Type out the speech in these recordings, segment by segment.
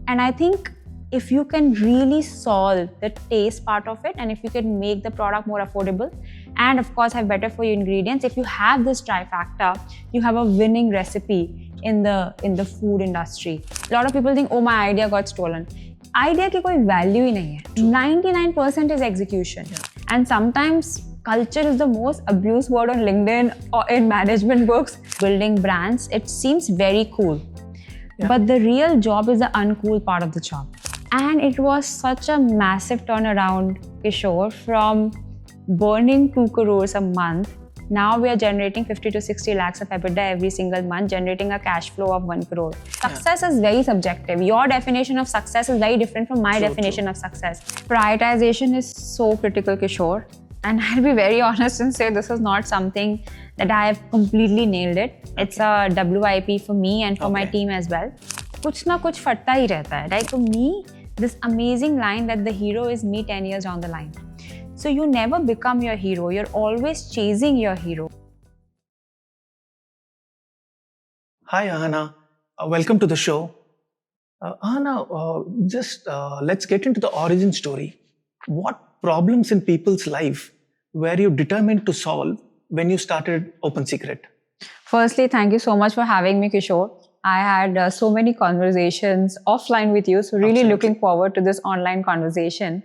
And I think if you can really solve the taste part of it, and if you can make the product more affordable, and of course have better for you ingredients, if you have this trifactor, you have a winning recipe in the food industry. A lot of people think, oh, my idea got stolen. Idea की कोई value ही नहीं है. 99% is execution. And sometimes culture is the most abused word on LinkedIn or in management books. Building brands, it seems very cool. But the real job is the uncool part of the job. And it was such a massive turnaround, Kishore, from burning 2 crores a month. Now we are generating 50 to 60 lakhs of EBITDA every single month, generating a cash flow of 1 crore. Success is very subjective. Your definition of success is very different from my definition of success. Prioritization is so critical, Kishore. And I'll be very honest and say this is not something that I have completely nailed it. It's a WIP for me and for my team as well. कुछ ना कुछ फटता ही रहता है. Like for me, this amazing line that the hero is me 10 years down the line. So you never become your hero. You're always chasing your hero. Hi, Ahana. Welcome to the show. Ahana, let's get into the origin story. What problems in people's life were you determined to solve when you started Open Secret? Firstly, thank you so much for having me, Kishore. I had so many conversations offline with you, so really looking forward to this online conversation.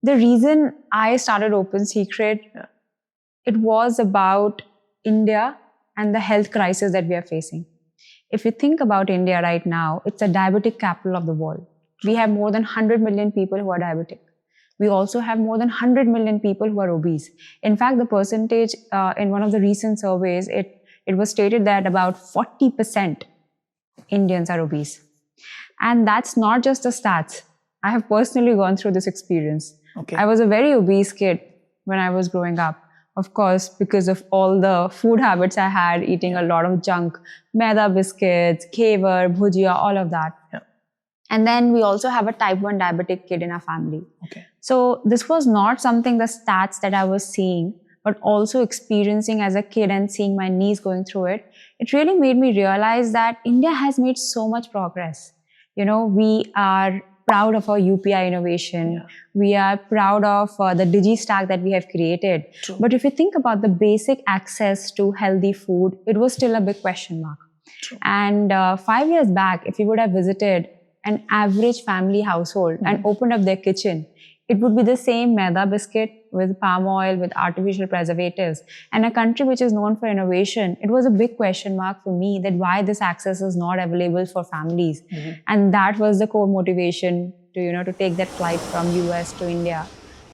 The reason I started Open Secret, it was about India and the health crisis that we are facing. If you think about India right now, it's a diabetic capital of the world. We have more than 100 million people who are diabetic. We also have more than 100 million people who are obese. In fact, the percentage in one of the recent surveys, it was stated that about 40% Indians are obese. And that's not just the stats. I have personally gone through this experience. I was a very obese kid when I was growing up. Of course, because of all the food habits I had, eating a lot of junk, maida biscuits, kevar, bhujia, all of that. And then we also have a type 1 diabetic kid in our family. So this was not something, the stats that I was seeing, but also experiencing as a kid and seeing my niece going through it. It really made me realize that India has made so much progress. You know, we are proud of our UPI innovation. We are proud of the DigiStack that we have created. But if you think about the basic access to healthy food, it was still a big question mark. And 5 years back, if you would have visited an average family household and opened up their kitchen, it would be the same maida biscuit with palm oil, with artificial preservatives. And a country which is known for innovation, it was a big question mark for me that why this access is not available for families. And that was the core motivation to take that flight from US to India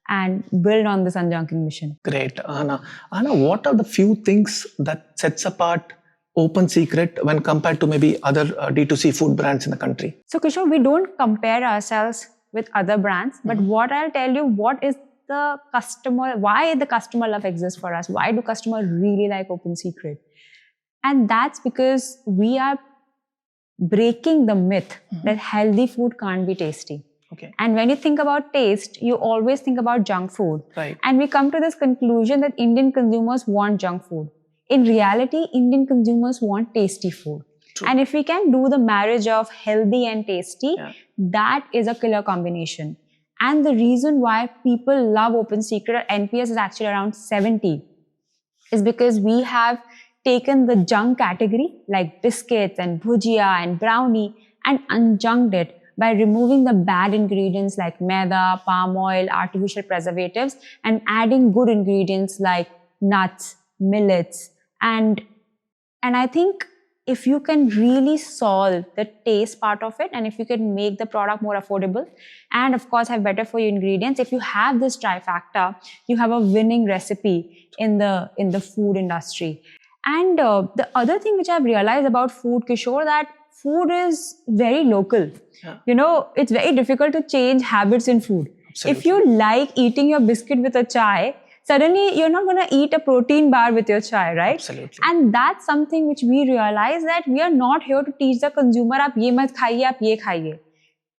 and build on this unjunking mission. Great, Ahana. Ahana, what are the few things that sets apart Open Secret when compared to maybe other D2C food brands in the country? So Kishore, we don't compare ourselves with other brands, but what I'll tell you, what is the customer, why the customer love exists for us? Why do customers really like Open Secret? And that's because we are breaking the myth that healthy food can't be tasty. And when you think about taste, you always think about junk food. And we come to this conclusion that Indian consumers want junk food. In reality, Indian consumers want tasty food. And if we can do the marriage of healthy and tasty, that is a killer combination. And the reason why people love Open Secret, NPS is actually around 70, is because we have taken the junk category like biscuits and bhujia and brownie and unjunked it by removing the bad ingredients like maida, palm oil, artificial preservatives, and adding good ingredients like nuts, millets. And I think if you can really solve the taste part of it, and if you can make the product more affordable, and of course have better for you ingredients, if you have this trifactor, you have a winning recipe in the food industry. And the other thing which I've realized about food, Kishore, that food is very local. You know, it's very difficult to change habits in food. If you like eating your biscuit with a chai, suddenly you're not going to eat a protein bar with your chai, right? And that's something which we realize, that we are not here to teach the consumer, aap ye mat khaiye, aap ye khaiye.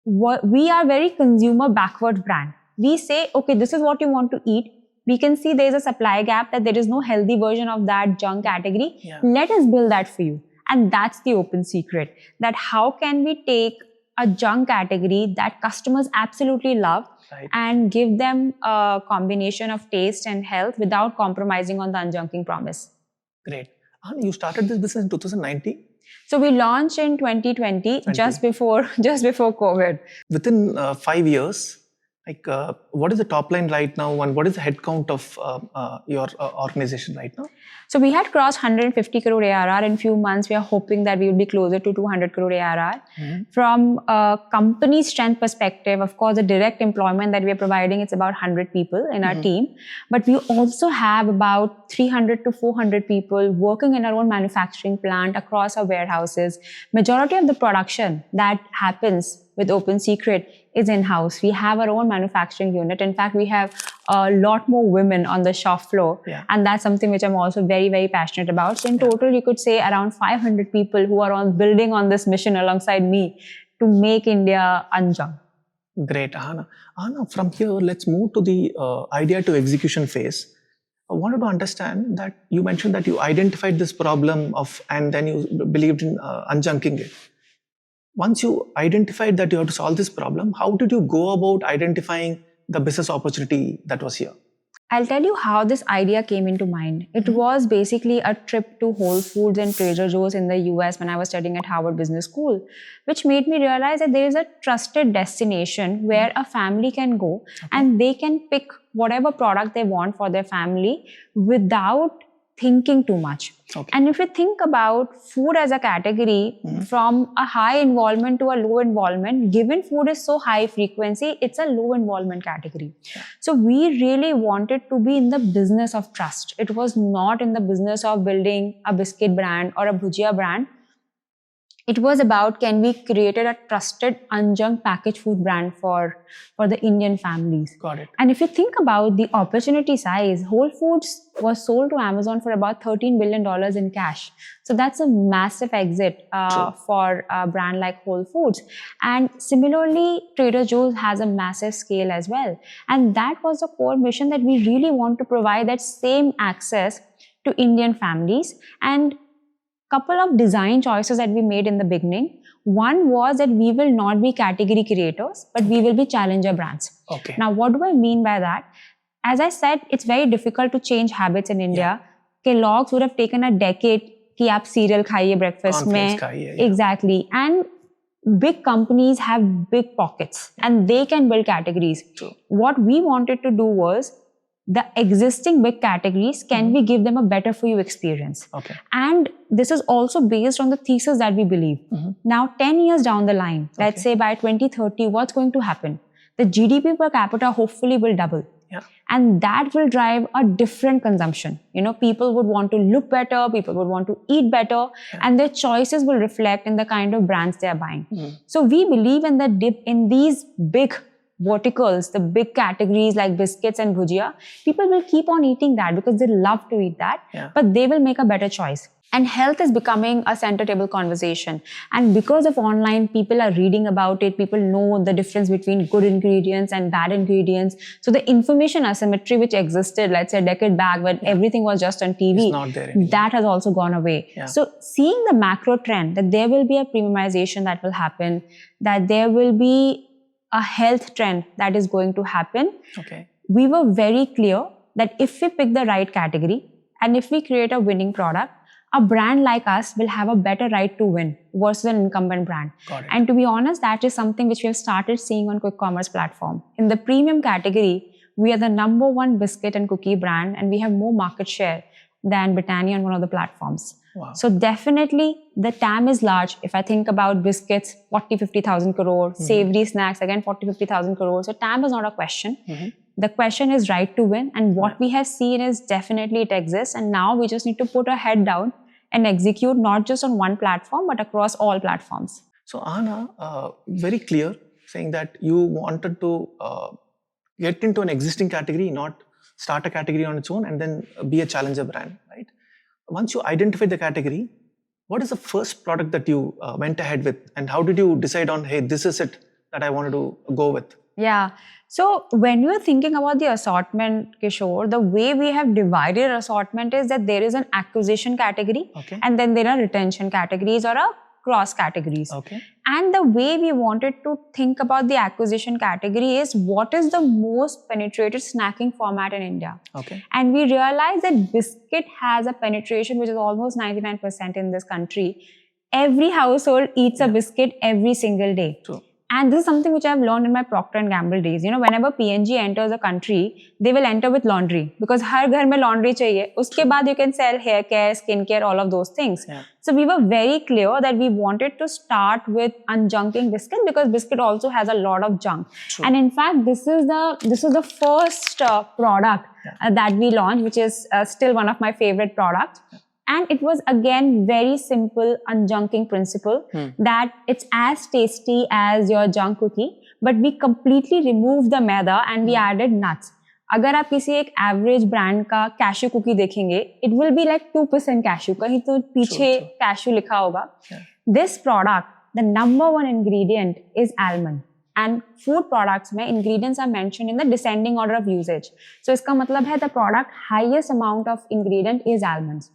We are very consumer backward brand. We say, okay, this is what you want to eat. We can see there is a supply gap, that there is no healthy version of that junk category. Let us build that for you. And that's the Open Secret, that how can we take a junk category that customers absolutely love, Right. and give them a combination of taste and health without compromising on the unjunking promise. Great. Ahana, you started this business in 2019? So we launched in 2020, just before COVID. Within 5 years, like what is the top line right now, and what is the headcount of your organization right now? So we had crossed 150 crore ARR in few months. We are hoping that we will be closer to 200 crore ARR. From a company strength perspective, of course, the direct employment that we are providing, it's about 100 people in our team. But we also have about 300 to 400 people working in our own manufacturing plant across our warehouses. Majority of the production that happens with Open Secret is in-house. We have our own manufacturing unit. In fact, we have a lot more women on the shop floor. And that's something which I'm also very, very passionate about. So in total, you could say around 500 people who are building on this mission alongside me to make India unjunk. Great, Ahana. Ahana, from here, let's move to the idea to execution phase. I wanted to understand that you mentioned that you identified this problem and then you believed in unjunking it. Once you identified that you have to solve this problem, how did you go about identifying the business opportunity that was here? I'll tell you how this idea came into mind. It was basically a trip to Whole Foods and Trader Joe's in the US when I was studying at Harvard Business School, which made me realize that there is a trusted destination where a family can go and they can pick whatever product they want for their family without thinking too much. And if you think about food as a category, from a high involvement to a low involvement, given food is so high frequency, it's a low involvement category. So we really wanted to be in the business of trust. It was not in the business of building a biscuit brand or a bhujia brand. It was about, can we create a trusted unjunk packaged food brand for the Indian families. Got it. And if you think about the opportunity size, Whole Foods was sold to Amazon for about $13 billion in cash. So that's a massive exit for a brand like Whole Foods. And similarly, Trader Joe's has a massive scale as well. And that was the core mission, that we really want to provide that same access to Indian families. And couple of design choices that we made in the beginning. One was that we will not be category creators, but we will be challenger brands. Now, what do I mean by that? As I said, it's very difficult to change habits in India. Kellogg's would have taken a decade कि आप cereal खाइए breakfast में. Exactly. And big companies have big pockets and they can build categories. What we wanted to do was, the existing big categories, can we give them a better for you experience? And this is also based on the thesis that we believe. Now, 10 years down the line, let's say by 2030, what's going to happen? The GDP per capita hopefully will double. And that will drive a different consumption. You know, people would want to look better, people would want to eat better, and their choices will reflect in the kind of brands they are buying. So we believe in the dip in these big verticals, the big categories like biscuits and bhujia. People will keep on eating that because they love to eat that, but they will make a better choice. And health is becoming a center table conversation. And because of online, people are reading about it. People know the difference between good ingredients and bad ingredients. So the information asymmetry which existed, let's say a decade back when everything was just on TV, not there anymore. That has also gone away. So seeing the macro trend that there will be a premiumization that will happen, that there will be a health trend that is going to happen. We were very clear that if we pick the right category and if we create a winning product, a brand like us will have a better right to win versus an incumbent brand. And to be honest, that is something which we have started seeing on quick commerce platform. In the premium category, we are the #1 biscuit and cookie brand, and we have more market share than Britannia on one of the platforms. So definitely the TAM is large. If I think about biscuits, 40-50,000 crore, savory snacks, again 40-50,000 crore. So TAM is not a question. The question is right to win. And what we have seen is definitely it exists. And now we just need to put our head down and execute not just on one platform, but across all platforms. So Ahana, very clear, saying that you wanted to get into an existing category, not start a category on its own and then be a challenger brand, right? Once you identify the category, what is the first product that you went ahead with, and how did you decide on, hey, this is it that I wanted to go with? So when you're thinking about the assortment, Kishore, the way we have divided assortment is that there is an acquisition category and then there are retention categories or a cross categories. Okay. And the way we wanted to think about the acquisition category is what is the most penetrated snacking format in India. Okay. And we realized that biscuit has a penetration which is almost 99% in this country. Every household eats a biscuit every single day. True. And this is something which I've learned in my Procter & Gamble days. You know, whenever P&G enters a country, they will enter with laundry because har ghar mein laundry chahiye. Uske baad you can sell hair care, skin care, all of those things. Yeah. So we were very clear that we wanted to start with unjunking biscuit because biscuit also has a lot of junk. True. And in fact, this is the first product that we launched, which is still one of my favorite products. And it was again very simple unjunking principle that it's as tasty as your junk cookie, but we completely removed the maida and we added nuts. अगर आप किसी एक average brand का cashew cookie देखेंगे, it will be like 2% cashew, कहीं तो पीछे cashew लिखा होगा. This product, the number one ingredient is almond. And food products में ingredients are mentioned in the descending order of usage. So इसका मतलब है the product highest amount of ingredient is almonds.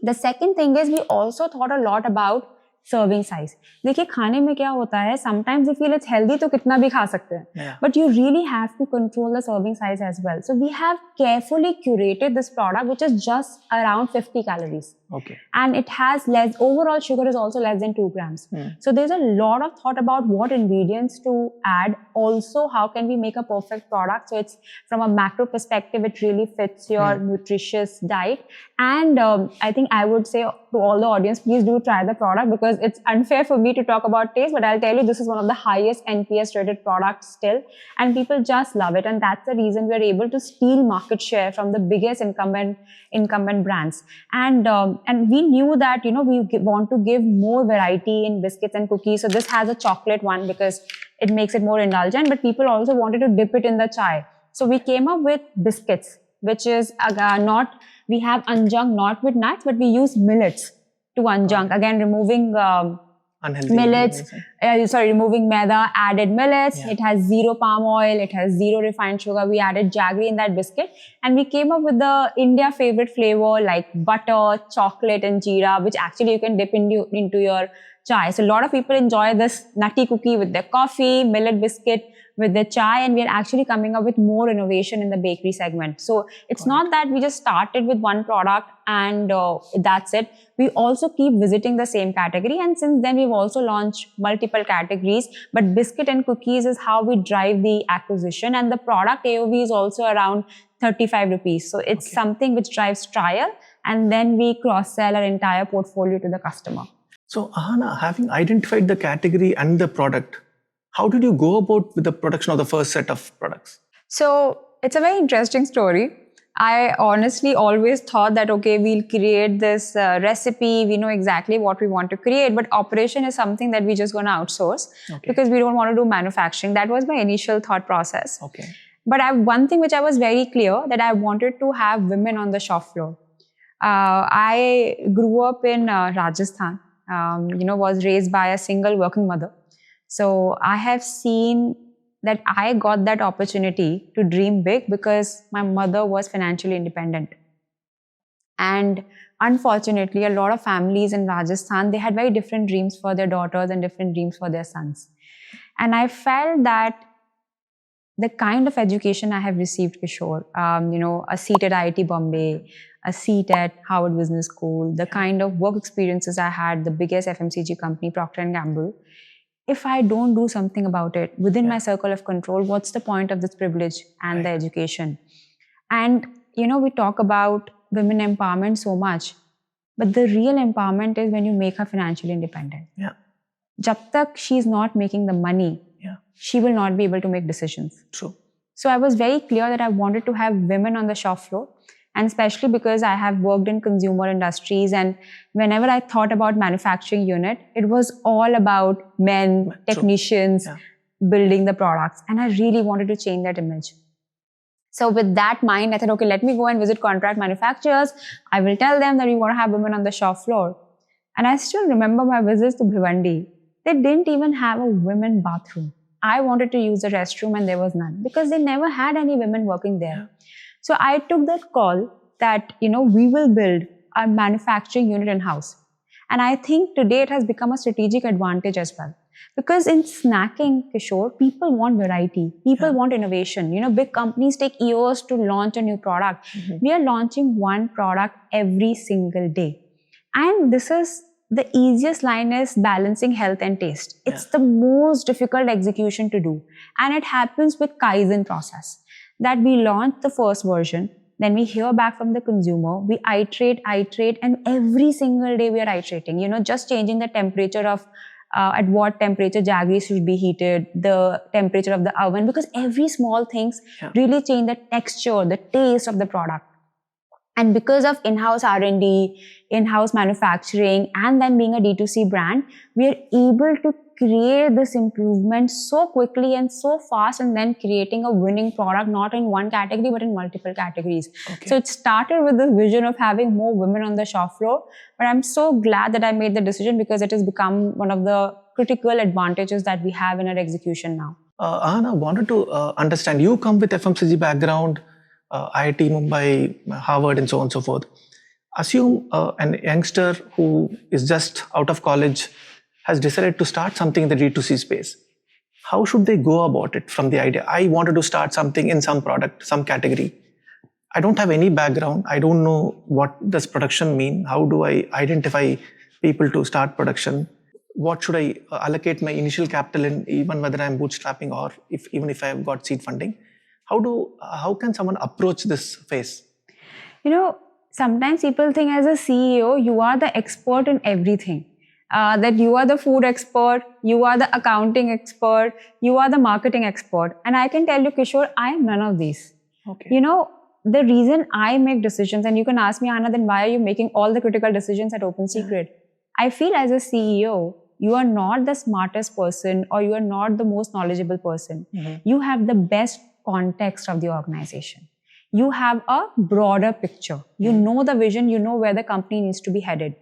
The second thing is we also thought a lot about serving size. देखिए खाने में क्या होता है, sometimes we feel it's healthy तो कितना भी खा सकते हैं, but you really have to control the serving size as well. So we have carefully curated this product which is just around 50 calories. Okay. And it has less, overall sugar is also less than 2 grams. So there's a lot of thought about what ingredients to add. Also, how can we make a perfect product? So it's from a macro perspective, it really fits your nutritious diet. And I think I would say to all the audience, please do try the product because it's unfair for me to talk about taste, but I'll tell you, this is one of the highest NPS rated products still. And people just love it. And that's the reason we're able to steal market share from the biggest incumbent brands. And we knew that, you know, we want to give more variety in biscuits and cookies. So this has a chocolate one because it makes it more indulgent, but people also wanted to dip it in the chai. So we came up with biscuits, which is we have unjunk not with nuts, but we use millets to unjunk. Again, removing unhealthy millets, removing maida, added millets. It has zero palm oil, it has zero refined sugar. We added jaggery in that biscuit, and we came up with the India favorite flavor like butter, chocolate, and jeera, which actually you can dip into your chai. So a lot of people enjoy this nutty cookie with their coffee, millet biscuit with the chai, and we are actually coming up with more innovation in the bakery segment. So it's not that we just started with one product and that's it. We also keep visiting the same category, and since then we've also launched multiple categories, but biscuit and cookies is how we drive the acquisition, and the product AOV is also around 35 rupees. So it's something which drives trial, and then we cross-sell our entire portfolio to the customer. So Ahana, having identified the category and the product, how did you go about with the production of the first set of products? So it's a very interesting story. I honestly always thought that, okay, we'll create this recipe. We know exactly what we want to create, but operation is something that we're just going to outsource because we don't want to do manufacturing. That was my initial thought process. Okay. But one thing which I was very clear that I wanted to have women on the shop floor. I grew up in Rajasthan, was raised by a single working mother. So I have seen that I got that opportunity to dream big because my mother was financially independent. And unfortunately, a lot of families in Rajasthan, they had very different dreams for their daughters and different dreams for their sons. And I felt that the kind of education I have received, Kishore, a seat at IIT Bombay, a seat at Harvard Business School, the kind of work experiences I had, the biggest FMCG company, Procter & Gamble, if I don't do something about it within my circle of control, what's the point of this privilege and the education? And, we talk about women empowerment so much, but the real empowerment is when you make her financially independent. Yeah. Jab tak she's not making the money, she will not be able to make decisions. True. So I was very clear that I wanted to have women on the shop floor. And especially because I have worked in consumer industries, and whenever I thought about manufacturing unit, it was all about men, technicians, building the products. And I really wanted to change that image. So with that mind, I thought, okay, let me go and visit contract manufacturers. I will tell them that we want to have women on the shop floor. And I still remember my visits to Bhiwandi. They didn't even have a women bathroom. I wanted to use the restroom and there was none because they never had any women working there. So I took that call that, we will build a manufacturing unit in-house. And I think today it has become a strategic advantage as well. Because in snacking, Kishore, people want variety. People want innovation. Big companies take years to launch a new product. We are launching one product every single day. And this is the easiest line is balancing health and taste. It's the most difficult execution to do. And it happens with Kaizen process. That we launch the first version, then we hear back from the consumer, we iterate, and every single day we are iterating. Just changing the temperature of at what temperature jaggery should be heated, the temperature of the oven, because every small things really change the texture, the taste of the product. And because of in-house R&D, in-house manufacturing, and then being a D2C brand, we are able to create this improvement so quickly and so fast, and then creating a winning product, not in one category, but in multiple categories. So it started with the vision of having more women on the shop floor. But I'm so glad that I made the decision, because it has become one of the critical advantages that we have in our execution now. Ahana, wanted to understand, you come with FMCG background, IIT Mumbai, Harvard, and so on and so forth. Assume an youngster who is just out of college has decided to start something in the D2C space. How should they go about it from the idea? I wanted to start something in some product, some category. I don't have any background. I don't know what does production mean. How do I identify people to start production? What should I allocate my initial capital in, even whether I'm bootstrapping or even if I have got seed funding? How can someone approach this phase? Sometimes people think as a CEO, you are the expert in everything. That you are the food expert, you are the accounting expert, you are the marketing expert. And I can tell you, Kishore, I am none of these. The reason I make decisions, and you can ask me, Ahana, then why are you making all the critical decisions at Open Secret? I feel as a CEO, you are not the smartest person or you are not the most knowledgeable person. You have the best context of the organization. You have a broader picture. You know the vision, you know where the company needs to be headed.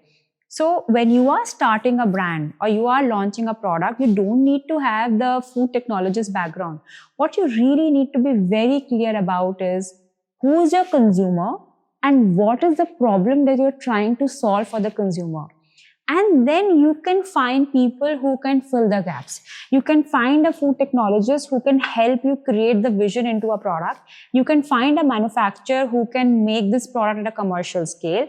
So when you are starting a brand or you are launching a product, you don't need to have the food technologist background. What you really need to be very clear about is who is your consumer and what is the problem that you're trying to solve for the consumer. And then you can find people who can fill the gaps. You can find a food technologist who can help you create the vision into a product. You can find a manufacturer who can make this product at a commercial scale.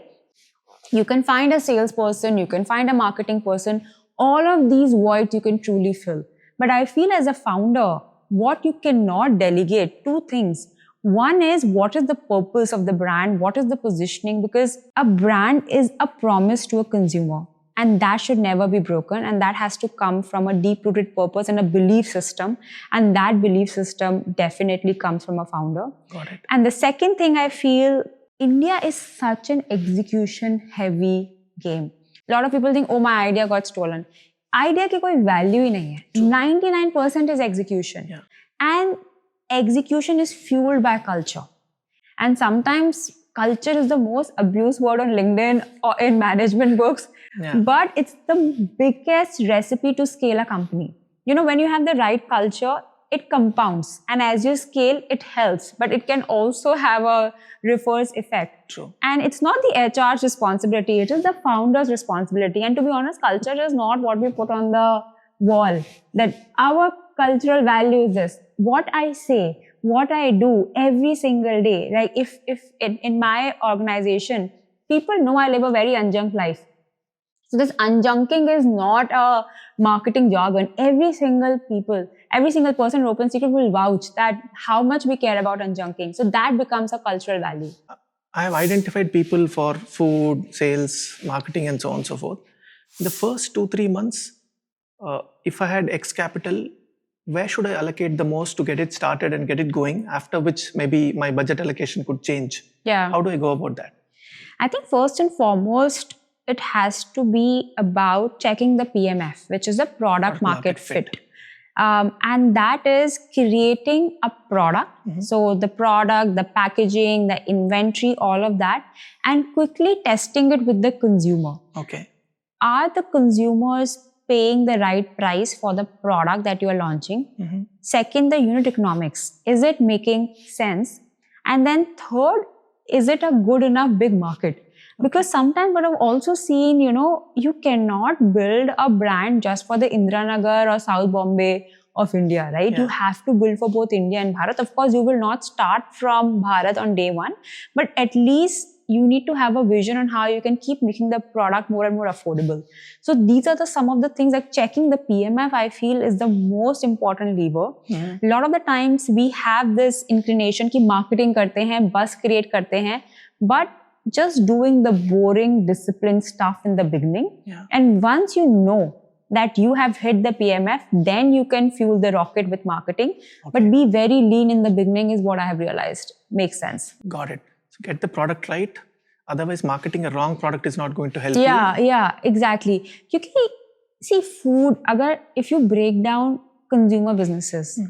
You can find a salesperson, you can find a marketing person. All of these voids you can truly fill. But I feel as a founder, what you cannot delegate, two things. One is, what is the purpose of the brand? What is the positioning? Because a brand is a promise to a consumer. And that should never be broken. And that has to come from a deep-rooted purpose and a belief system. And that belief system definitely comes from a founder. Got it. And the second thing I feel, India is such an execution-heavy game. A lot of people think, oh, my idea got stolen. Idea ki koi value hi nahi hai. 99% is execution. And execution is fueled by culture. And sometimes culture is the most abused word on LinkedIn or in management books. But it's the biggest recipe to scale a company. When you have the right culture, it compounds. And as you scale, it helps. But it can also have a reverse effect. True. And it's not the HR's responsibility. It is the founder's responsibility. And to be honest, culture is not what we put on the wall. That our cultural value is this. What I say, what I do every single day. Like if in my organization, people know I live a very unjunk life. So this unjunking is not a marketing jargon. Every single person in Open Secret will vouch that how much we care about unjunking. So that becomes a cultural value. I have identified people for food, sales, marketing, and so on and so forth. The first 2-3 months, if I had X capital, where should I allocate the most to get it started and get it going, after which maybe my budget allocation could change? How do I go about that? I think first and foremost, it has to be about checking the PMF, which is a product market fit. And that is creating a product. So the product, the packaging, the inventory, all of that, and quickly testing it with the consumer. Are the consumers paying the right price for the product that you are launching? Second, the unit economics. Is it making sense? And then third, is it a good enough big market? Because sometimes what I've also seen, you cannot build a brand just for the Indiranagar or South Bombay of India, right? You have to build for both India and Bharat. Of course, you will not start from Bharat on day one, but at least you need to have a vision on how you can keep making the product more and more affordable. So these are some of the things, like checking the PMF, I feel is the most important lever. A lot of the times we have this inclination ki marketing karte hain, buzz create karte hain, but just doing the boring discipline stuff in the beginning. And once you know that you have hit the PMF, then you can fuel the rocket with marketing. But be very lean in the beginning is what I have realized. Makes sense. Got it. So get the product right. Otherwise, marketing a wrong product is not going to help you. Yeah, exactly. Because see, food, if you break down consumer businesses,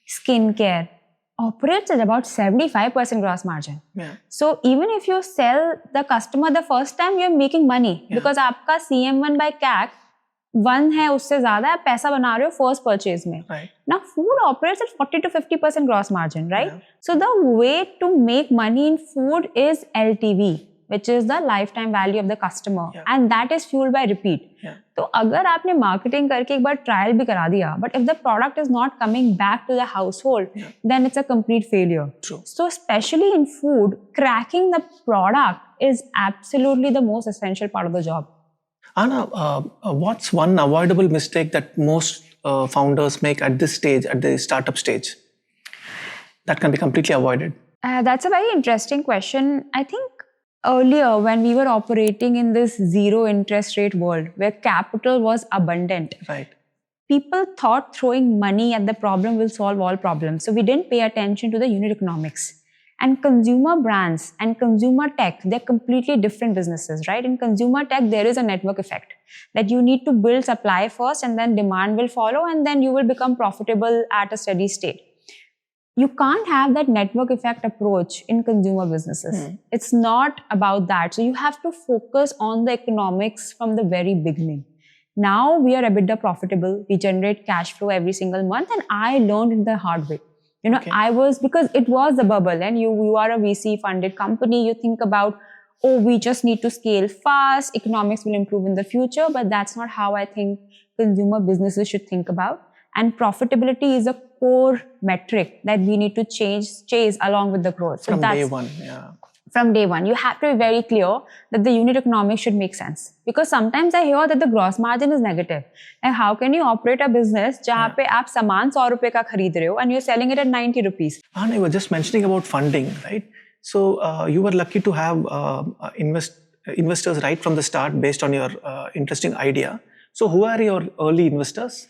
skincare operates at about 75% gross margin. So even if you sell the customer the first time, you're making money because आपका CM1 by CAC 1 है, उससे ज़्यादा आप पैसा बना रहे हो first purchase में. Now food operates at 40 to 50% gross margin, right? So the way to make money in food is LTV, which is the lifetime value of the customer, and that is fueled by repeat. तो अगर आपने marketing करके एक बार trial भी करा दिया, but if the product is not coming back to the household, then it's a complete failure. So especially in food, cracking the product is absolutely the most essential part of the job. Ahana, what's one avoidable mistake that most founders make at this stage, at the startup stage, that can be completely avoided? That's a very interesting question. I think earlier, when we were operating in this zero interest rate world where capital was abundant, people thought throwing money at the problem will solve all problems. So we didn't pay attention to the unit economics. And consumer brands and consumer tech, they're completely different businesses, right? In consumer tech, there is a network effect that you need to build supply first and then demand will follow and then you will become profitable at a steady state. You can't have that network effect approach in consumer businesses. It's not about that. So you have to focus on the economics from the very beginning. Now we are EBITDA profitable. We generate cash flow every single month and I learned it the hard way. Because it was a bubble and you are a VC funded company, you think about, we just need to scale fast, economics will improve in the future, but that's not how I think consumer businesses should think about. And profitability is a core metric that we need to chase along with the growth. So from day one, From day one, you have to be very clear that the unit economics should make sense. Because sometimes I hear that the gross margin is negative. And how can you operate a business जहाँ पे आप सामान 100 रुपए का खरीद रहे हो and you're selling it at 90 rupees? Ahana, you were just mentioning about funding, right? So you were lucky to have investors right from the start based on your interesting idea. So who are your early investors?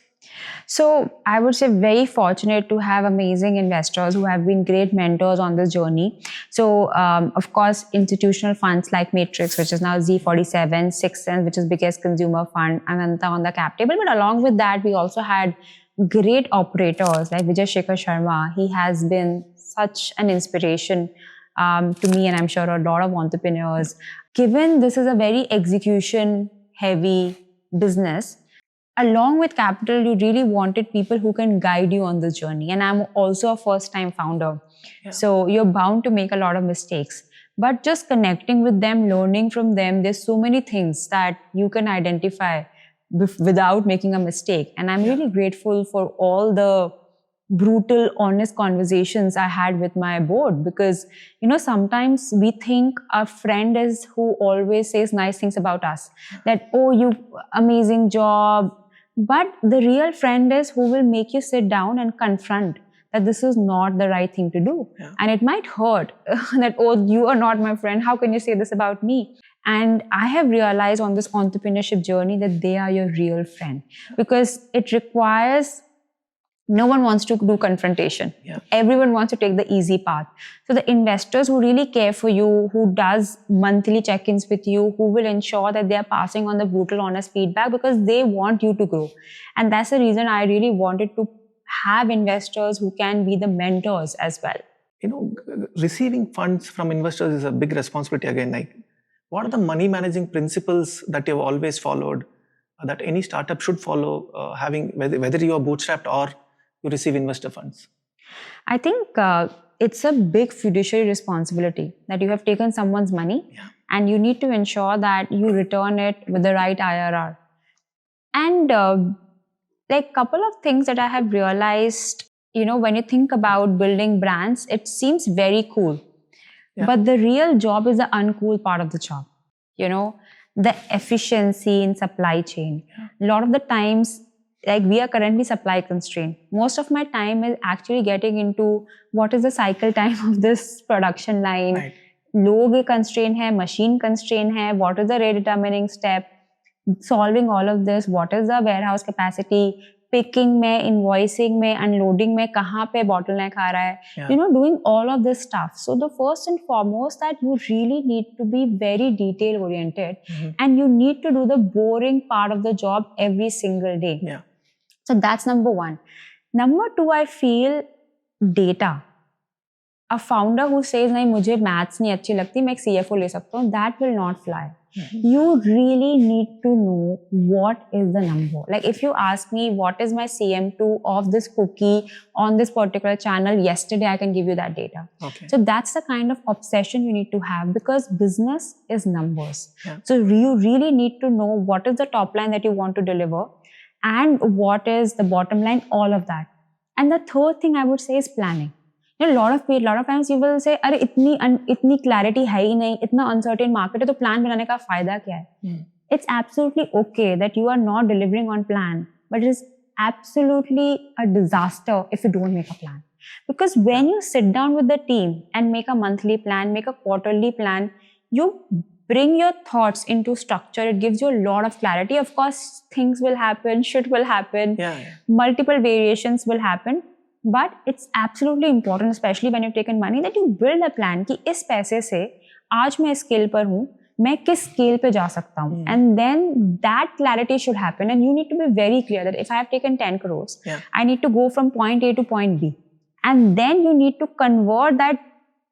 So I would say very fortunate to have amazing investors who have been great mentors on this journey. So of course, institutional funds like Matrix, which is now Z47, Sixth Sense, which is biggest consumer fund, Ananta on the cap table. But along with that, we also had great operators like Vijay Shekhar Sharma. He has been such an inspiration to me and I'm sure a lot of entrepreneurs. Given this is a very execution heavy business, along with capital, you really wanted people who can guide you on this journey. And I'm also a first-time founder. So you're bound to make a lot of mistakes. But just connecting with them, learning from them, there's so many things that you can identify without making a mistake. And I'm really grateful for all the brutal, honest conversations I had with my board because, sometimes we think our friend is who always says nice things about us. That, you amazing job. But the real friend is who will make you sit down and confront that this is not the right thing to do. And it might hurt that, you are not my friend. How can you say this about me? And I have realized on this entrepreneurship journey that they are your real friend because it requires. No one wants to do confrontation. Everyone wants to take the easy path. So the investors who really care for you, who does monthly check-ins with you, who will ensure that they are passing on the brutal, honest feedback because they want you to grow. And that's the reason I really wanted to have investors who can be the mentors as well. Receiving funds from investors is a big responsibility again. Like, what are the money managing principles that you've always followed that any startup should follow, having whether you are bootstrapped or you receive investor funds? I think it's a big fiduciary responsibility that you have taken someone's money and you need to ensure that you return it with the right IRR. And like couple of things that I have realized, when you think about building brands, it seems very cool. But the real job is the uncool part of the job. The efficiency in supply chain. A lot of the times, like we are currently supply constrained. Most of my time is actually getting into what is the cycle time of this production line. Right. Log constraint hai, machine constraint hai, what is the rate determining step, solving all of this, what is the warehouse capacity, picking में, invoicing में, unloading में, कहाँ पे bottleneck आ रहा है, doing all of this stuff. So the first and foremost that you really need to be very detail oriented and you need to do the boring part of the job every single day. Yeah. So that's number one. Number two, I feel data. A founder who says नहीं मुझे maths नहीं अच्छी लगती मैं एक CFO ले सकता हूँ, that will not fly. You really need to know what is the number. Like if you ask me what is my CM2 of this cookie on this particular channel yesterday, I can give you that data. Okay. So that's the kind of obsession you need to have because business is numbers. So you really need to know what is the top line that you want to deliver and what is the bottom line, all of that. And the third thing I would say is planning. A lot of times you will say, अरे इतनी clarity है ही नहीं, इतना uncertain market है तो plan बनाने का फायदा क्या है? It's absolutely okay that you are not delivering on plan, but it is absolutely a disaster if you don't make a plan. Because when you sit down with the team and make a monthly plan, make a quarterly plan, you bring your thoughts into structure. It gives you a lot of clarity. Of course, things will happen, shit will happen, multiple variations will happen. But it's absolutely important, especially when you've taken money, that you build a plan कि इस पैसे से आज मैं scale पर हूँ, मैं किस स्केल पे जा सकता हूँ. And then that clarity should happen and you need to be very clear that if I have taken 10 crores, I need to go from point A to point B. And then you need to convert that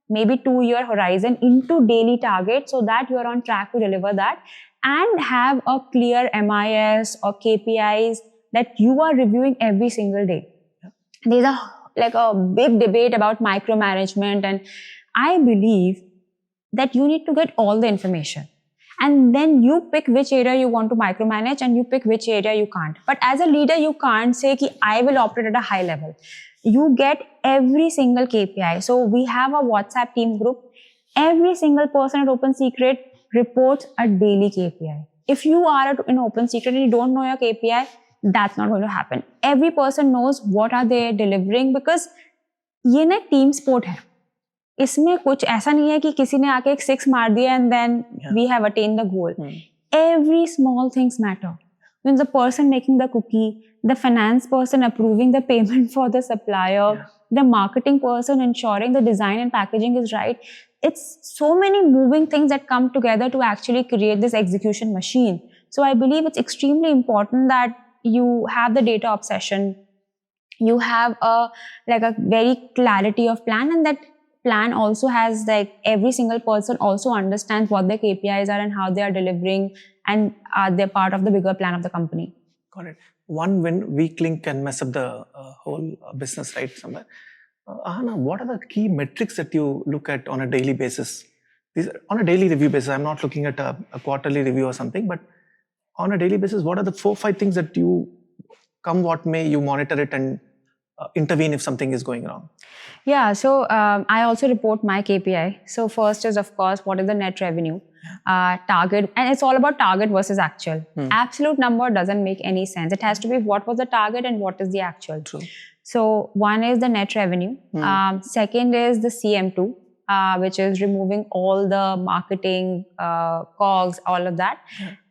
maybe 2-year horizon into daily targets so that you are on track to deliver that and have a clear MIS or KPIs that you are reviewing every single day. There's a big debate about micromanagement and I believe that you need to get all the information and then you pick which area you want to micromanage and you pick which area you can't. But as a leader, you can't say ki I will operate at a high level. You get every single KPI. So we have a WhatsApp team group. Every single person at Open Secret reports a daily KPI. If you are in Open Secret and you don't know your KPI, that's not going to happen. Every person knows what are they delivering because ये ना team sport है. इसमें कुछ ऐसा नहीं है कि किसी ने आके एक 6 मार दिया and then we have attained the goal. Every small things matter. When the person making the cookie, the finance person approving the payment for the supplier, the marketing person ensuring the design and packaging is right. It's so many moving things that come together to actually create this execution machine. So I believe it's extremely important that you have the data obsession, you have a very clarity of plan and that plan also has every single person also understands what their KPIs are and how they are delivering and are they part of the bigger plan of the company. Got it. One weak link can mess up the whole business, right? Somewhere. Ahana, what are the key metrics that you look at on a daily basis? On a daily review basis, I'm not looking at a quarterly review or something, but on a daily basis, what are the 4-5 things that you, come what may, you monitor it and intervene if something is going wrong? Yeah, so I also report my KPI. So first is, of course, what is the net revenue? Target, and it's all about target versus actual. Absolute number doesn't make any sense. It has to be what was the target and what is the actual. True. So one is the net revenue. Second is the CM2, which is removing all the marketing, COGS, all of that.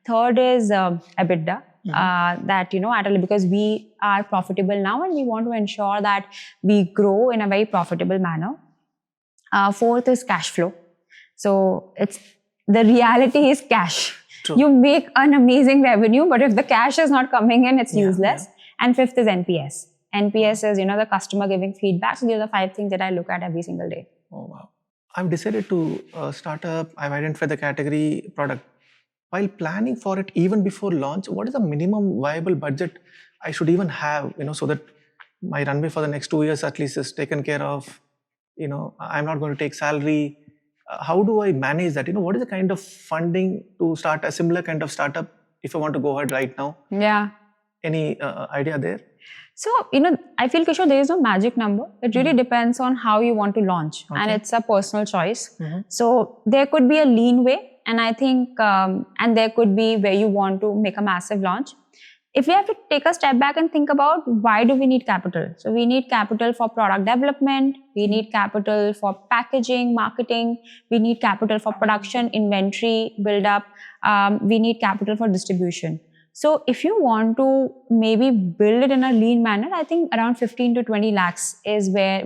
Third is EBITDA, that, because we are profitable now and we want to ensure that we grow in a very profitable manner. Fourth is cash flow. So the reality is cash. True. You make an amazing revenue, but if the cash is not coming in, it's useless. And fifth is NPS. NPS is, the customer giving feedback. So these are the 5 things that I look at every single day. Oh, wow. I've decided to start up. I've identified the category product. While planning for it, even before launch, what is the minimum viable budget I should even have, so that my runway for the next 2 years at least is taken care of? I'm not going to take salary. How do I manage that? What is the kind of funding to start a similar kind of startup if I want to go ahead right now? Yeah. Any idea there? So, I feel, Kishore, there is no magic number. It really depends on how you want to launch. Okay. And it's a personal choice. So, there could be a lean way. And I think, and there could be where you want to make a massive launch. If we have to take a step back and think about why do we need capital? So we need capital for product development, we need capital for packaging, marketing, we need capital for production, inventory, build up, we need capital for distribution. So if you want to maybe build it in a lean manner, I think around 15 to 20 lakhs is where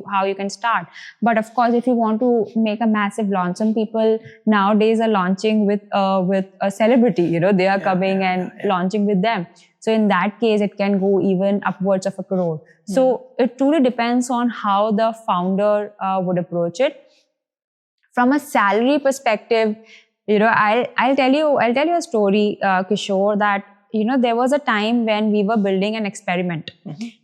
how you can start. But of course, if you want to make a massive launch, some people nowadays are launching with a celebrity, they are coming and launching with them. So in that case, it can go even upwards of a crore. So it truly depends on how the founder would approach it. From a salary perspective, I'll tell you a story, Kishore, that, there was a time when we were building an experiment.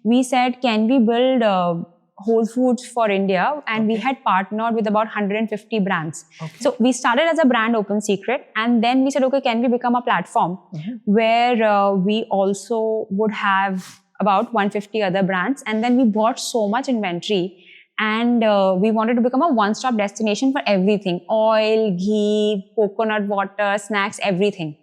We said, can we build Whole Foods for India? And we had partnered with about 150 brands. So we started as a brand open secret. And then we said, okay, can we become a platform where we also would have about 150 other brands? And then we bought so much inventory. And we wanted to become a one-stop destination for everything. Oil, ghee, coconut water, snacks, everything.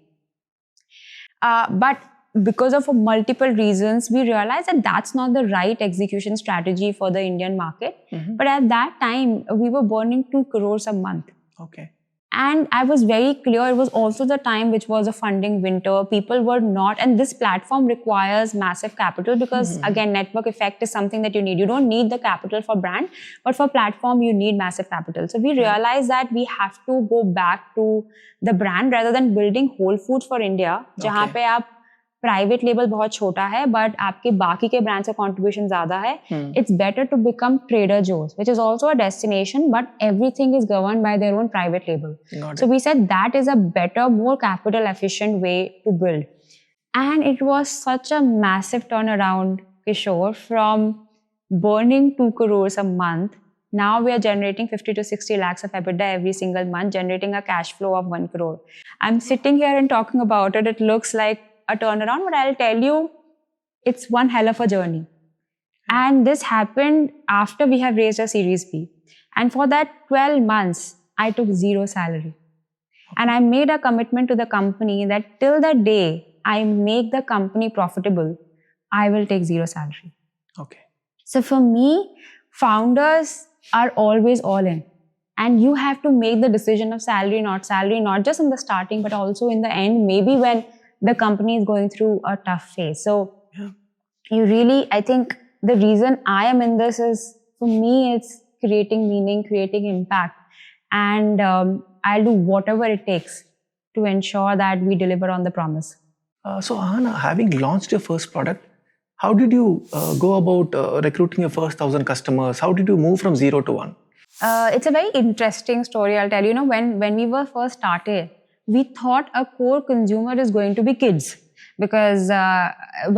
But because of multiple reasons, we realized that that's not the right execution strategy for the Indian market. But at that time, we were burning 2 crores a month. Okay. And I was very clear, it was also the time which was a funding winter. People were not, and this platform requires massive capital because again, network effect is something that you need. You don't need the capital for brand, but for platform, you need massive capital. So we realized that we have to go back to the brand rather than building Whole Foods for India, जहाँ पे आप private level बहुत छोटा है but आपके बाकी के brands का कंट्रीब्यूशन ज्यादा है. It's better to become Trader Joe's which is also a destination but everything is governed by their own private label. So we said that is a better, more capital efficient way to build. And it was such a massive turnaround, Kishore, from burning 2 crores a month. Now we are generating 50 to 60 lakhs of EBITDA every single month, generating a cash flow of 1 crore. I'm sitting here and talking about it. It looks like a turnaround, but I'll tell you, it's one hell of a journey. And this happened after we have raised a Series B. And for that 12 months, I took zero salary. And I made a commitment to the company that till the day I make the company profitable, I will take zero salary. Okay. So for me, founders are always all in. And you have to make the decision of salary, not just in the starting, but also in the end, maybe when the company is going through a tough phase. So you really, I think the reason I am in this is, for me, it's creating meaning, creating impact. And I'll do whatever it takes to ensure that we deliver on the promise. So Ahana, having launched your first product, how did you go about recruiting your first 1,000 customers? How did you move from 0 to 1? It's a very interesting story, I'll tell you. When we were first started, we thought a core consumer is going to be kids. Because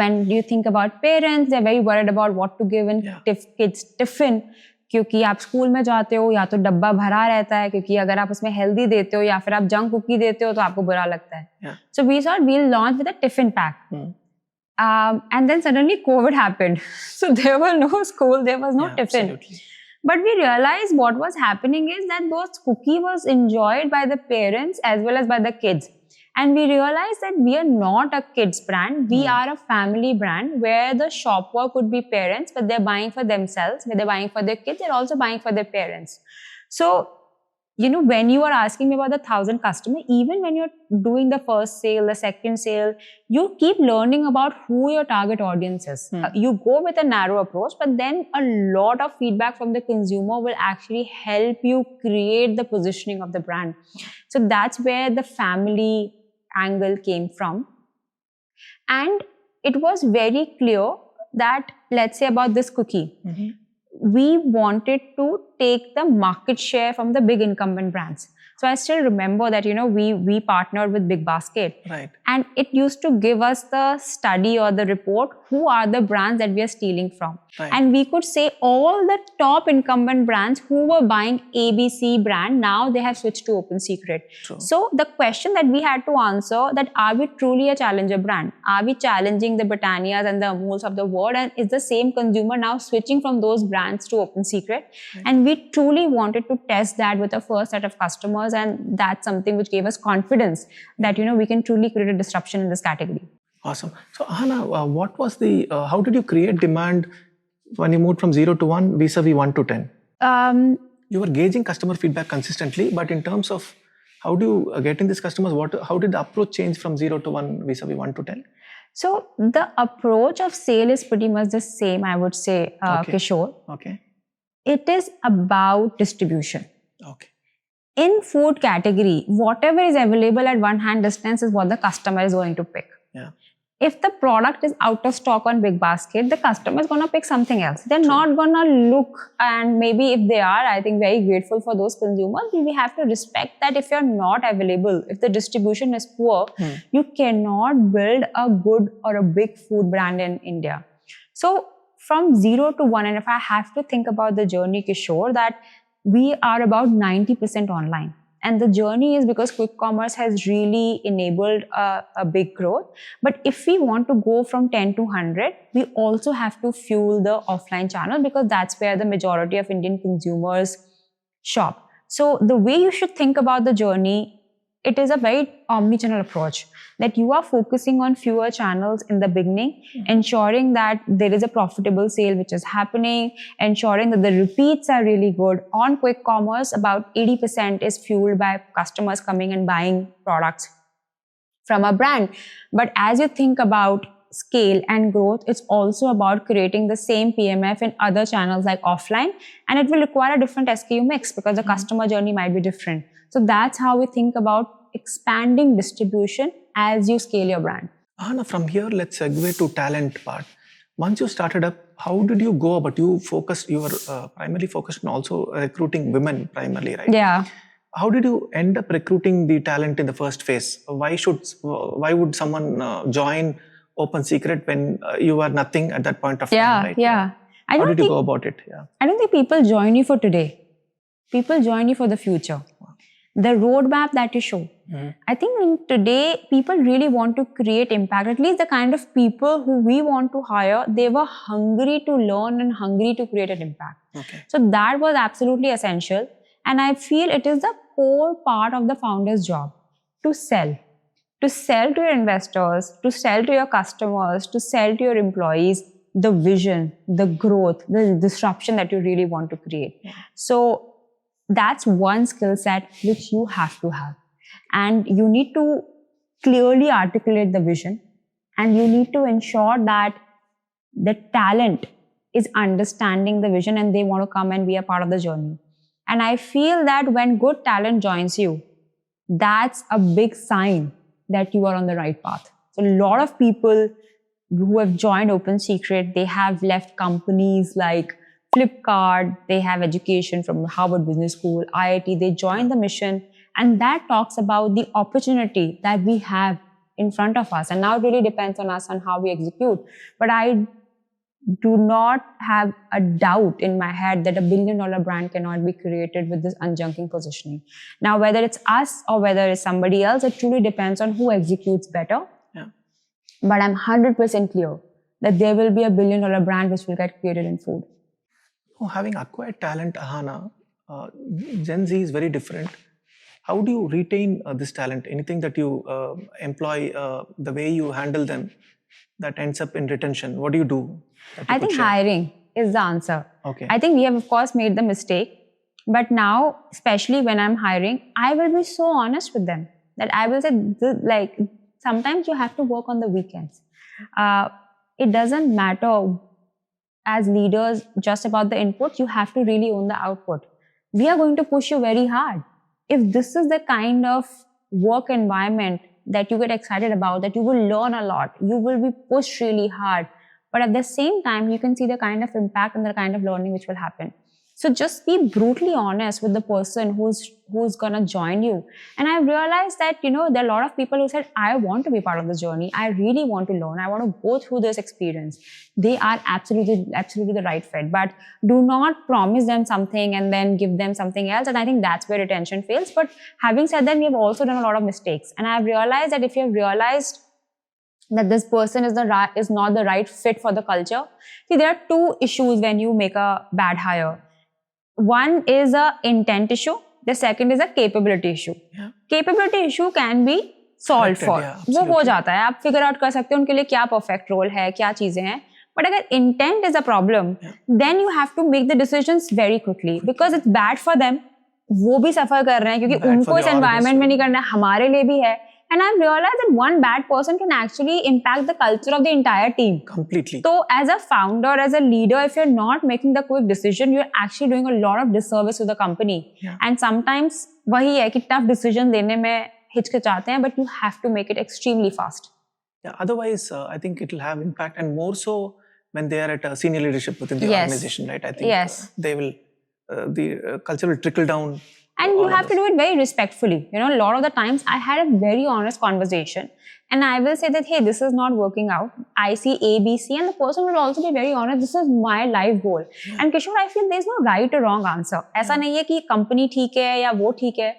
when you think about parents, they're very worried about what to give in kids' tiffin. क्योंकि आप school में जाते हो या तो डब्बा भरा रहता है, क्योंकि अगर आप उसमें हेल्दी देते हो या फिर आप जंक कुकी देते हो तो आपको बुरा लगता है. So we thought we'll launch with a tiffin pack. And then suddenly COVID happened. So there was no school, there was no tiffin. Absolutely. But we realized what was happening is that those cookie was enjoyed by the parents as well as by the kids. And we realized that we are not a kids brand. We are a family brand where the shopper could be parents, but they're buying for themselves. When they're buying for their kids, they're also buying for their parents. So, when you are asking me about the 1,000 customers, even when you're doing the first sale, the second sale, you keep learning about who your target audience is. You go with a narrow approach, but then a lot of feedback from the consumer will actually help you create the positioning of the brand. So that's where the family angle came from. And it was very clear that, let's say about this cookie, we wanted to take the market share from the big incumbent brands. So I still remember that, we partnered with Big Basket. Right. And it used to give us the study or the report, who are the brands that we are stealing from. Right. And we could say all the top incumbent brands who were buying ABC brand, now they have switched to Open Secret. True. So the question that we had to answer, that are we truly a challenger brand? Are we challenging the Britannias and the Amuls of the world? And is the same consumer now switching from those brands to Open Secret? Right. And we truly wanted to test that with the first set of customers. And that's something which gave us confidence that, we can truly create a disruption in this category. Awesome. So Ahana, what was how did you create demand when you moved from 0 to 1 vis-a-vis 1 to 10? You were gauging customer feedback consistently, but in terms of how do you get in these customers, how did the approach change from 0 to 1 vis-a-vis 1 to 10? So the approach of sale is pretty much the same, I would say, Okay. Kishore. Okay. It is about distribution. Okay. In food category, whatever is available at one hand distance is what the customer is going to pick. Yeah. If the product is out of stock on Big Basket, the customer is going to pick something else. They're not going to look, and maybe if they are, I think very grateful for those consumers. We have to respect that if you're not available, if the distribution is poor, you cannot build a good or a big food brand in India. So from 0 to 1, and if I have to think about the journey, Kishore, that we are about 90% online. And the journey is because quick commerce has really enabled a big growth. But if we want to go from 10 to 100, we also have to fuel the offline channel, because that's where the majority of Indian consumers shop. So the way you should think about the journey, it is a very omni-channel approach, that you are focusing on fewer channels in the beginning, ensuring that there is a profitable sale which is happening, ensuring that the repeats are really good. On quick commerce, about 80% is fueled by customers coming and buying products from a brand. But as you think about scale and growth, it's also about creating the same PMF in other channels like offline, and it will require a different SKU mix because the customer journey might be different. So that's how we think about expanding distribution as you scale your brand. Ahana, from here, let's segue to talent part. Once you started up, how did you go about? You were primarily focused on also recruiting women primarily, right? Yeah. How did you end up recruiting the talent in the first phase? Why would someone join Open Secret when you were nothing at that point of time, right? Yeah. How did you go about it? Yeah. I don't think people join you for today. People join you for the future. The roadmap that you show. I think today, people really want to create impact. At least the kind of people who we want to hire, they were hungry to learn and hungry to create an impact. Okay. So that was absolutely essential. And I feel it is the core part of the founder's job to sell. To sell to your investors, to sell to your customers, to sell to your employees the vision, the growth, the disruption that you really want to create. So that's one skill set which you have to have. And you need to clearly articulate the vision, and you need to ensure that the talent is understanding the vision and they want to come and be a part of the journey. And I feel that when good talent joins you, that's a big sign that you are on the right path. So a lot of people who have joined Open Secret, they have left companies like Flipkart, they have education from Harvard Business School, IIT, they join the mission, and that talks about the opportunity that we have in front of us. And now it really depends on us on how we execute. But I do not have a doubt in my head that $1 billion brand cannot be created with this unjunking positioning. Now, whether it's us or whether it's somebody else, it truly depends on who executes better. Yeah. But I'm 100% clear that there will be $1 billion brand which will get created in food. Having acquired talent, Ahana, Gen Z is very different. How do you retain this talent? Anything that you employ, the way you handle them, that ends up in retention? What do you do? I think hiring is the answer. Okay. I think we have, of course, made the mistake. But now, especially when I'm hiring, I will be so honest with them that I will say, like, sometimes you have to work on the weekends. It doesn't matter as leaders just about the input. You have to really own the output. We are going to push you very hard. If this is the kind of work environment that you get excited about, that you will learn a lot, you will be pushed really hard. But at the same time, you can see the kind of impact and the kind of learning which will happen. So just be brutally honest with the person who's gonna join you. And I realized that, there are a lot of people who said, I want to be part of this journey. I really want to learn. I want to go through this experience. They are absolutely the right fit. But do not promise them something and then give them something else. And I think that's where retention fails. But having said that, we have also done a lot of mistakes. And I've realized that if you have realized that this person is not the right fit for the culture. See, there are two issues when you make a bad hire. One is a intent issue. The second is a capability issue. Yeah. Capability issue can be solved for. वो हो जाता है. आप figure out कर सकते हो उनके लिए क्या perfect role है, क्या चीजें हैं. But अगर intent is a problem, then you have to make the decisions very quickly because it's bad for them. वो भी suffer कर रहे हैं क्योंकि उनको इस environment में नहीं करना है, हमारे लिए भी है. And I've realized that one bad person can actually impact the culture of the entire team. Completely. So as a founder, as a leader, if you're not making the quick decision, you're actually doing a lot of disservice to the company. Yeah. And sometimes वही है कि tough decision लेने में हिचकिचाते हैं, but you have to make it extremely fast. Yeah. Otherwise, I think it will have impact, and more so when they are at a senior leadership within the organization, right? I think they will, the culture will trickle down. And you have to do it very respectfully. A lot of the times I had a very honest conversation and I will say that, hey, this is not working out. I see A, B, C, and the person will also be very honest. This is my life goal. Yeah. And Kishore, I feel there's no right or wrong answer. ऐसा नहीं है कि company ठीक है या वो ठीक है.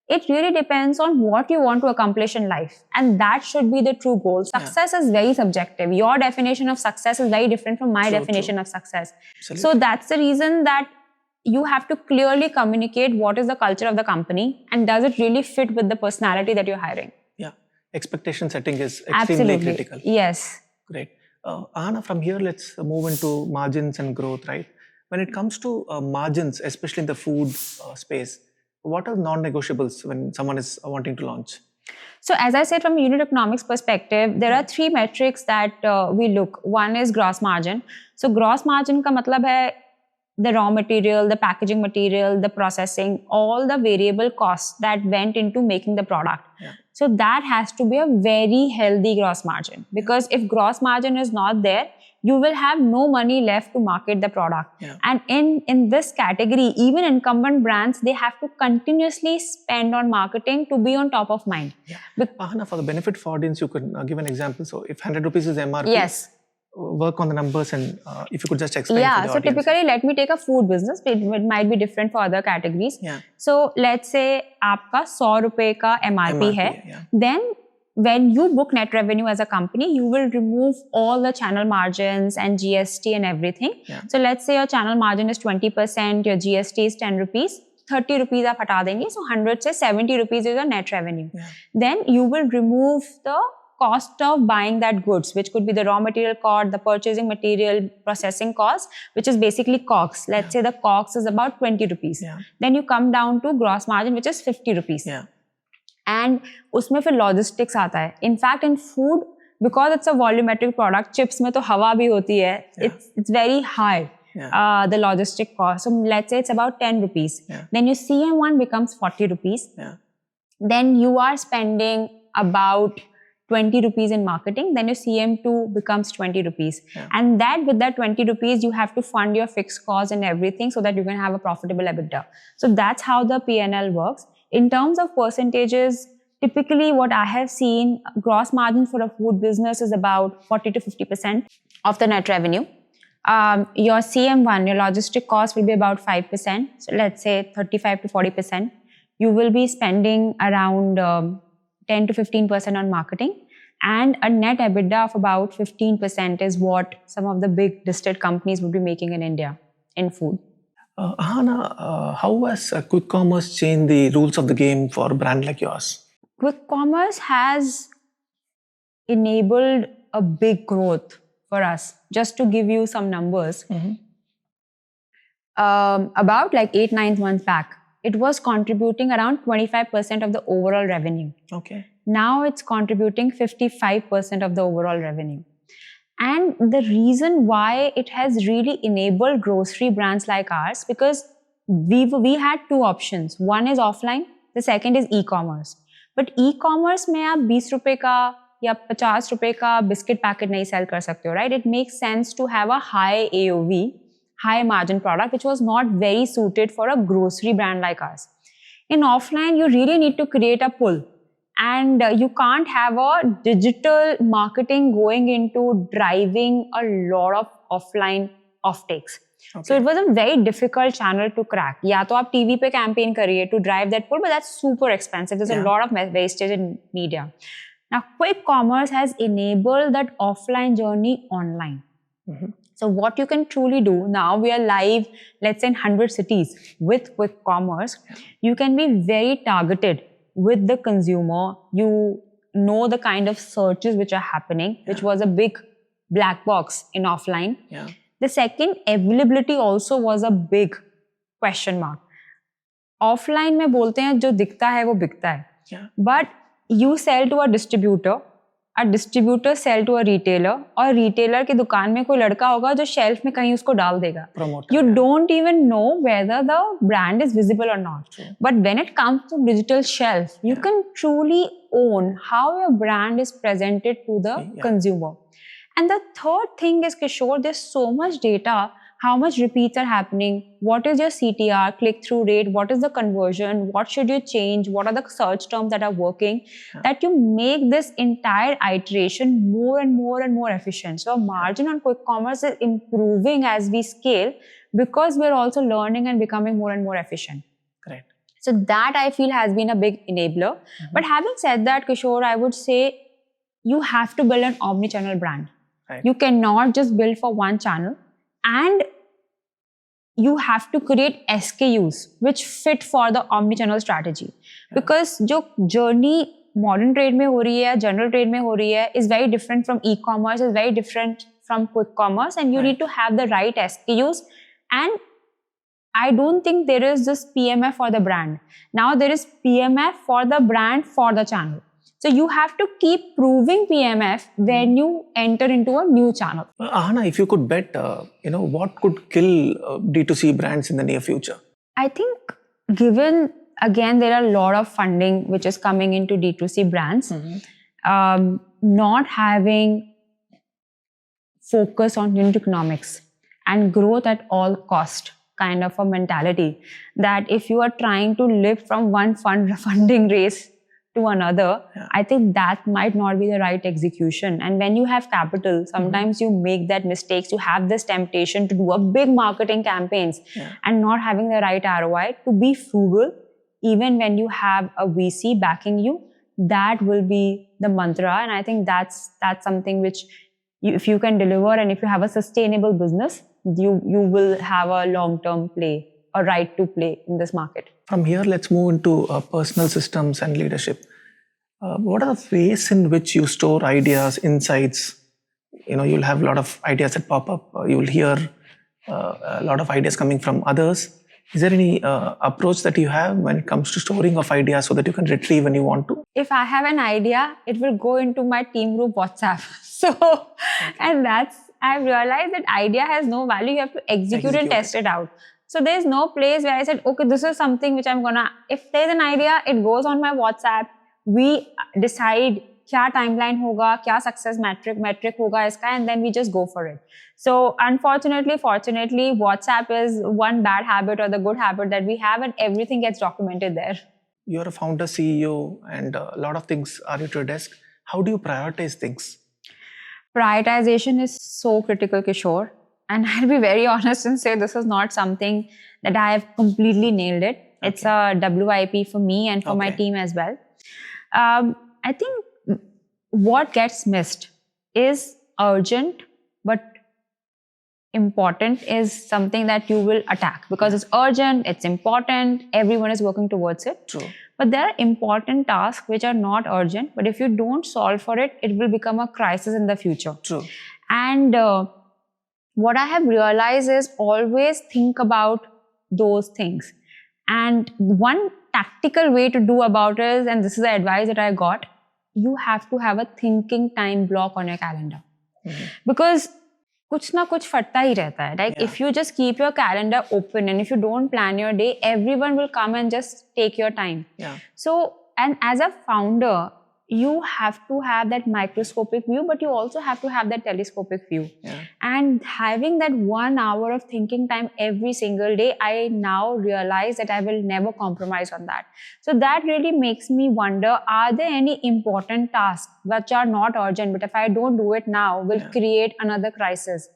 It really depends on what you want to accomplish in life. And that should be the true goal. Success is very subjective. Your definition of success is very different from my definition of success. Absolutely. So that's the reason that you have to clearly communicate what is the culture of the company and does it really fit with the personality that you're hiring. Yeah. Expectation setting is extremely critical. Yes. Great. Ahana, from here, let's move into margins and growth, right? When it comes to margins, especially in the food space, what are non-negotiables when someone is wanting to launch? So as I said, from a unit economics perspective, there are three metrics that we look. One is gross margin. So gross margin ka matlab hai the raw material, the packaging material, the processing, all the variable costs that went into making the product. Yeah. So that has to be a very healthy gross margin, because if gross margin is not there, you will have no money left to market the product. Yeah. And in this category, even incumbent brands, they have to continuously spend on marketing to be on top of mind. Yeah. Ahana, for the benefit for audience, you could give an example. So if 100 rupees is MRP, yes, work on the numbers, and if you could just explain. Yeah, for the so audience. Typically, let me take a food business. It might be different for other categories. Yeah. So let's say आपका 100 रुपए का MRP है. Yeah. Then when you book net revenue as a company, you will remove all the channel margins and GST and everything. Yeah. So let's say your channel margin is 20%, your GST is 10 rupees. 30 rupees आप हटा देंगे. So 100 से 70 rupees is your net revenue. Yeah. Then you will remove the cost of buying that goods, which could be the raw material cost, the purchasing material, processing cost, which is basically COGS. Let's say the COGS is about 20 rupees. Yeah. Then you come down to gross margin, which is 50 rupees. Yeah. And उसमें फिर logistics आता है. In fact, in food, because it's a volumetric product, chips में तो हवा भी होती है. Yeah. It's very high. Yeah. The logistic cost. So let's say it's about 10 rupees. Yeah. Then your CM1 becomes 40 rupees. Yeah. Then you are spending about 20 rupees in marketing, then your CM2 becomes 20 rupees. Yeah. And with that 20 rupees, you have to fund your fixed costs and everything so that you can have a profitable EBITDA. So that's how the P&L works. In terms of percentages, typically what I have seen, gross margin for a food business is about 40 to 50% of the net revenue. Your CM1, your logistic cost will be about 5%. So let's say 35 to 40%. You will be spending around 10 to 15% on marketing, and a net EBITDA of about 15% is what some of the big listed companies would be making in India in food. Ahana, how has quick commerce changed the rules of the game for a brand like yours? Quick commerce has enabled a big growth for us. Just to give you some numbers, about like 8-9 months back, it was contributing around 25% of the overall revenue. Okay. Now it's contributing 55% of the overall revenue. And the reason why it has really enabled grocery brands like ours, because we had two options. One is offline, the second is e-commerce. But e-commerce में आप 20 रुपए का या 50 रुपए का biscuit packet नहीं sell कर सकते हो, right? It makes sense to have a high AOV, high margin product, which was not very suited for a grocery brand like us. In offline, you really need to create a pull, and you can't have a digital marketing going into driving a lot of offline offtakes. Okay. So it was a very difficult channel to crack. या तो आप TV पे campaign करिए to drive that pull, but that's super expensive. There's a lot of wastage in media. Now, quick commerce has enabled that offline journey online. Mm-hmm. So what you can truly do, now we are live, let's say in 100 cities with quick commerce, you can be very targeted with the consumer. You know the kind of searches which are happening, which was a big black box in offline. Yeah. The second, availability also was a big question mark. Offline में बोलते हैं जो दिखता है वो बिकता है. Yeah. But you sell to a distributor sell to a retailer, और retailer की दुकान में कोई लड़का होगा जो shelf में कहीं उसको डाल देगा. Promoter, you don't even know whether the brand is visible or not. True. But when it comes to digital shelf, you can truly own how your brand is presented to the consumer. And the third thing is, Kishore, there's so much data, how much repeats are happening, what is your CTR, click-through rate, what is the conversion, what should you change, what are the search terms that are working, that you make this entire iteration more and more and more efficient. So margin on quick commerce is improving as we scale because we're also learning and becoming more and more efficient. Correct. So that I feel has been a big enabler. But having said that, Kishore, I would say you have to build an omni-channel brand. Right. You cannot just build for one channel, and you have to create SKUs which fit for the omni-channel strategy. Because जो journey modern trade में हो रही है, general trade में हो रही है, is very different from e-commerce, is very different from quick commerce, and you need to have the right SKUs. And I don't think there is this PMF for the brand. Now there is PMF for the brand for the channel. So you have to keep proving PMF when you enter into a new channel. Ahana, if you could bet, what could kill D2C brands in the near future? I think given, again, there are a lot of funding which is coming into D2C brands, not having focus on unit economics and growth at all cost kind of a mentality, that if you are trying to live from one funding race to another, I think that might not be the right execution. And when you have capital, sometimes you make that mistakes. You have this temptation to do a big marketing campaigns and not having the right ROI. To be frugal, even when you have a VC backing you, that will be the mantra. And I think that's something which, if you can deliver and if you have a sustainable business, you will have a long-term play, a right to play in this market. From here, let's move into personal systems and leadership. What are the ways in which you store ideas, insights? You'll have a lot of ideas that pop up. You'll hear a lot of ideas coming from others. Is there any approach that you have when it comes to storing of ideas so that you can retrieve when you want to? If I have an idea, it will go into my team group WhatsApp. And I've realized that idea has no value. You have to execute and test it out. So there's no place where I said, okay, this is something which I'm gonna, if there's an idea, it goes on my WhatsApp. We decide क्या timeline होगा, क्या success metric होगा इसका, and then we just go for it. So unfortunately, fortunately, WhatsApp is one bad habit or the good habit that we have, and everything gets documented there. You're a founder, CEO, and a lot of things are at your desk. How do you prioritize things? Prioritization is so critical, Kishore. And I'll be very honest and say this is not something that I have completely nailed it. It's a WIP for me and for my team as well. I think what gets missed is urgent, but important is something that you will attack because it's urgent, it's important, everyone is working towards it. True. But there are important tasks which are not urgent, but if you don't solve for it, it will become a crisis in the future. True. And what I have realized is always think about those things. And one tactical way to do about it is, and this is the advice that I got, you have to have a thinking time block on your calendar. Because कुछ ना कुछ फटता ही रहता है. Like if you just keep your calendar open and if you don't plan your day, everyone will come and just take your time. So, and as a founder, you have to have that microscopic view, but you also have to have that telescopic view. Yeah. And having that 1 hour of thinking time every single day, I now realize that I will never compromise on that. So that really makes me wonder, are there any important tasks which are not urgent, but if I don't do it now, will create another crisis?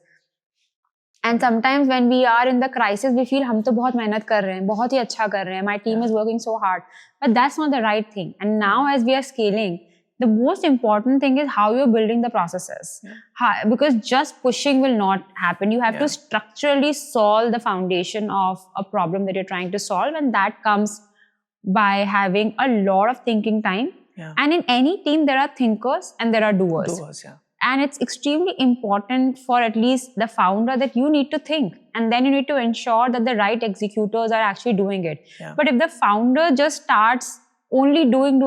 And sometimes when we are in the crisis, we feel हम तो बहुत मेहनत कर रहे हैं, बहुत ही अच्छा कर रहे हैं, my team is working so hard. But that's not the right thing. And now as we are scaling, the most important thing is how you're building the processes. Because just pushing will not happen. You have to structurally solve the foundation of a problem that you're trying to solve. And that comes by having a lot of thinking time. And in any team, there are thinkers and there are doers. And it's extremely important for at least the founder that you need to think, and then you need to ensure that the right executors are actually doing it. But if the founder just starts only doing,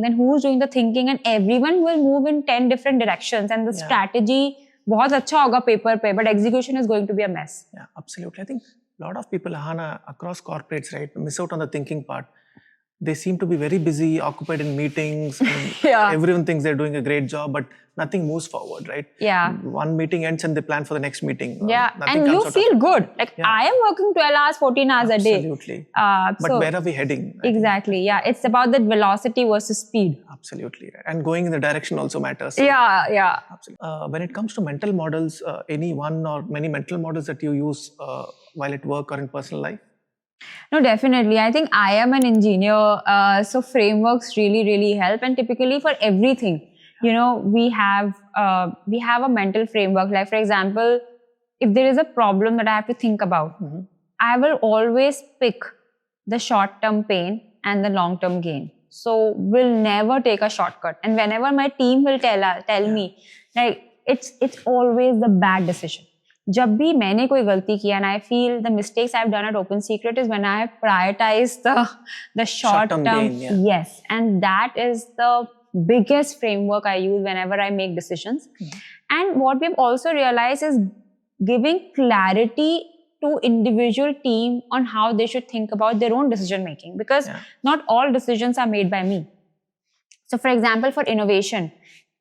then who's doing the thinking? And everyone will move in 10 different directions, and the strategy बहुत अच्छा होगा paper पे, but execution is going to be a mess. Yeah, absolutely. I think a lot of people, Ahana, across corporates, right, miss out on the thinking part. They seem to be very busy, occupied in meetings. And everyone thinks they're doing a great job, but nothing moves forward, right? One meeting ends and they plan for the next meeting. And you feel good. Like, I am working 12 hours, 14 hours a day. Absolutely. But so, where are we heading? Exactly. It's about that velocity versus speed. Absolutely. And going in the direction also matters. Absolutely. When it comes to mental models, any one or many mental models that you use while at work or in personal life? No, definitely. I think I am an engineer, so frameworks really help. And typically for everything, we have a mental framework. Like, for example, if there is a problem that I have to think about, I will always pick the short-term pain and the long-term gain. So we'll never take a shortcut. And whenever my team will tell me, like, it's always the bad decision. जब भी मैंने कोई गलती किया, and I feel the mistakes I've done at Open Secret is when I have prioritized the short-term gain. Yes, and that is the biggest framework I use whenever I make decisions. And what we've also realized is giving clarity to individual team on how they should think about their own decision making, because not all decisions are made by me. So, for example, for innovation,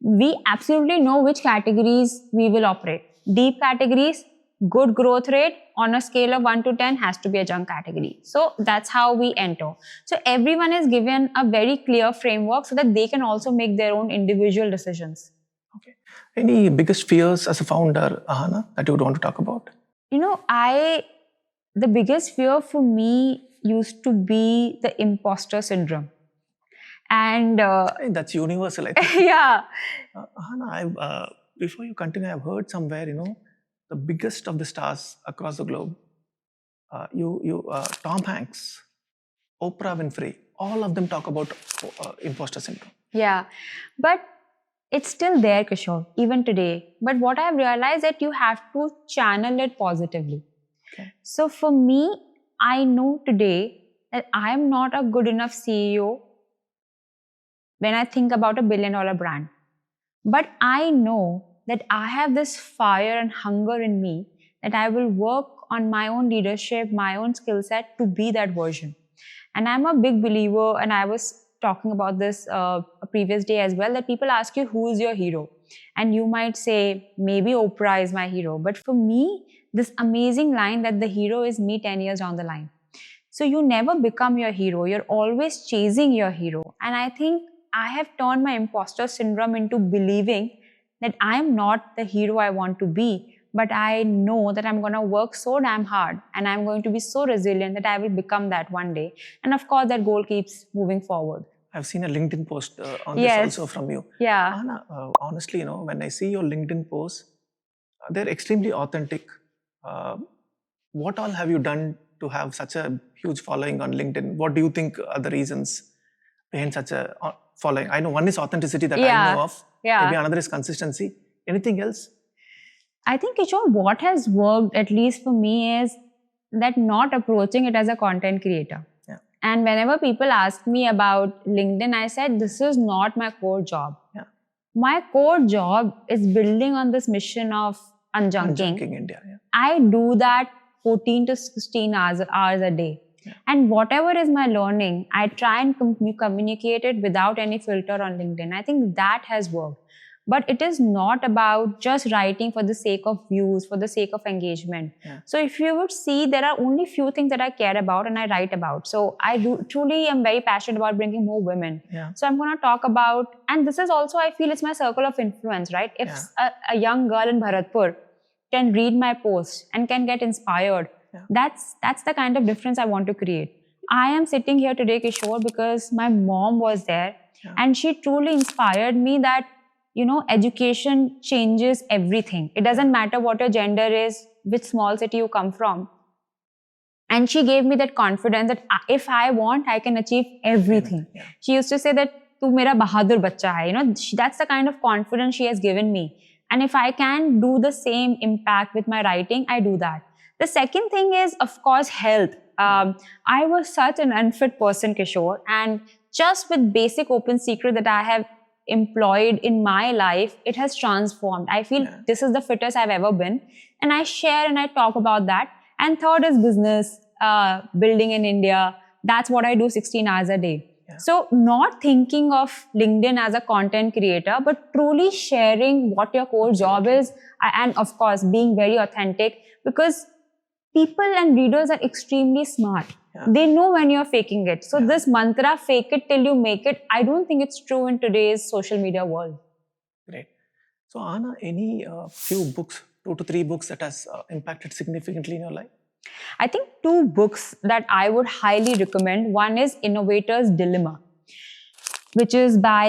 we absolutely know which categories we will operate. Deep categories, good growth rate on a scale of 1 to 10 has to be a junk category. So that's how we enter. So everyone is given a very clear framework so that they can also make their own individual decisions. Okay. Any biggest fears as a founder, Ahana, that you would want to talk about? The biggest fear for me used to be the imposter syndrome. And that's universal, I think. Ahana, before you continue, I've heard somewhere, the biggest of the stars across the globe, Tom Hanks, Oprah Winfrey, all of them talk about imposter syndrome. Yeah, but it's still there, Kishore, even today. But what I've realized that you have to channel it positively. Okay. So for me, I know today that I'm not a good enough CEO when I think about a $1 billion brand. But I know that I have this fire and hunger in me that I will work on my own leadership, my own skill set to be that version. And I'm a big believer, and I was talking about this a previous day as well, that people ask you, who is your hero? And you might say, maybe Oprah is my hero. But for me, this amazing line that the hero is me 10 years down the line. So you never become your hero. You're always chasing your hero. And I think I have turned my imposter syndrome into believing that I'm not the hero I want to be, but I know that I'm going to work so damn hard and I'm going to be so resilient that I will become that one day. And of course, that goal keeps moving forward. I've seen a LinkedIn post on this also from you. Yeah. Ahana, honestly, when I see your LinkedIn posts, they're extremely authentic. What all have you done to have such a huge following on LinkedIn? What do you think are the reasons behind such a following? I know one is authenticity that I know of. Maybe another is consistency. Anything else? I think, Kishore, what has worked, at least for me, is that not approaching it as a content creator. Yeah. And whenever people ask me about LinkedIn, I said, this is not my core job. Yeah. My core job is building on this mission of unjunking. Unjunking India. Yeah. I do that 14 to 16 hours a day. And whatever is my learning, I try and communicate it without any filter on LinkedIn. I think that has worked. But it is not about just writing for the sake of views, for the sake of engagement. So if you would see, there are only few things that I care about and I write about. So I truly am very passionate about bringing more women. So I'm going to talk about, and this is also, I feel it's my circle of influence, right? If a young girl in Bharatpur can read my post and can get inspired, that's the kind of difference I want to create. I am sitting here today, Kishore, because my mom was there and she truly inspired me that, you know, education changes everything. It doesn't matter what your gender is, which small city you come from. And she gave me that confidence that if I want, I can achieve everything. She used to say that, "Tu mera bahadur bachcha hai." You know, that's the kind of confidence she has given me. And if I can do the same impact with my writing, I do that. The second thing is, of course, health. I was such an unfit person, Kishore. And just with basic open secret that I have employed in my life, it has transformed. I feel this is the fittest I've ever been. And I share and I talk about that. And third is business, building in India. That's what I do 16 hours a day. So not thinking of LinkedIn as a content creator, but truly sharing what your core job is. And of course, being very authentic, because people and readers are extremely smart. They know when you're faking it. So this mantra, fake it till you make it, I don't think it's true in today's social media world. Great. So Ahana, any few books, 2 to 3 books that has impacted significantly in your life? I think 2 books that I would highly recommend. One is Innovator's Dilemma, which is by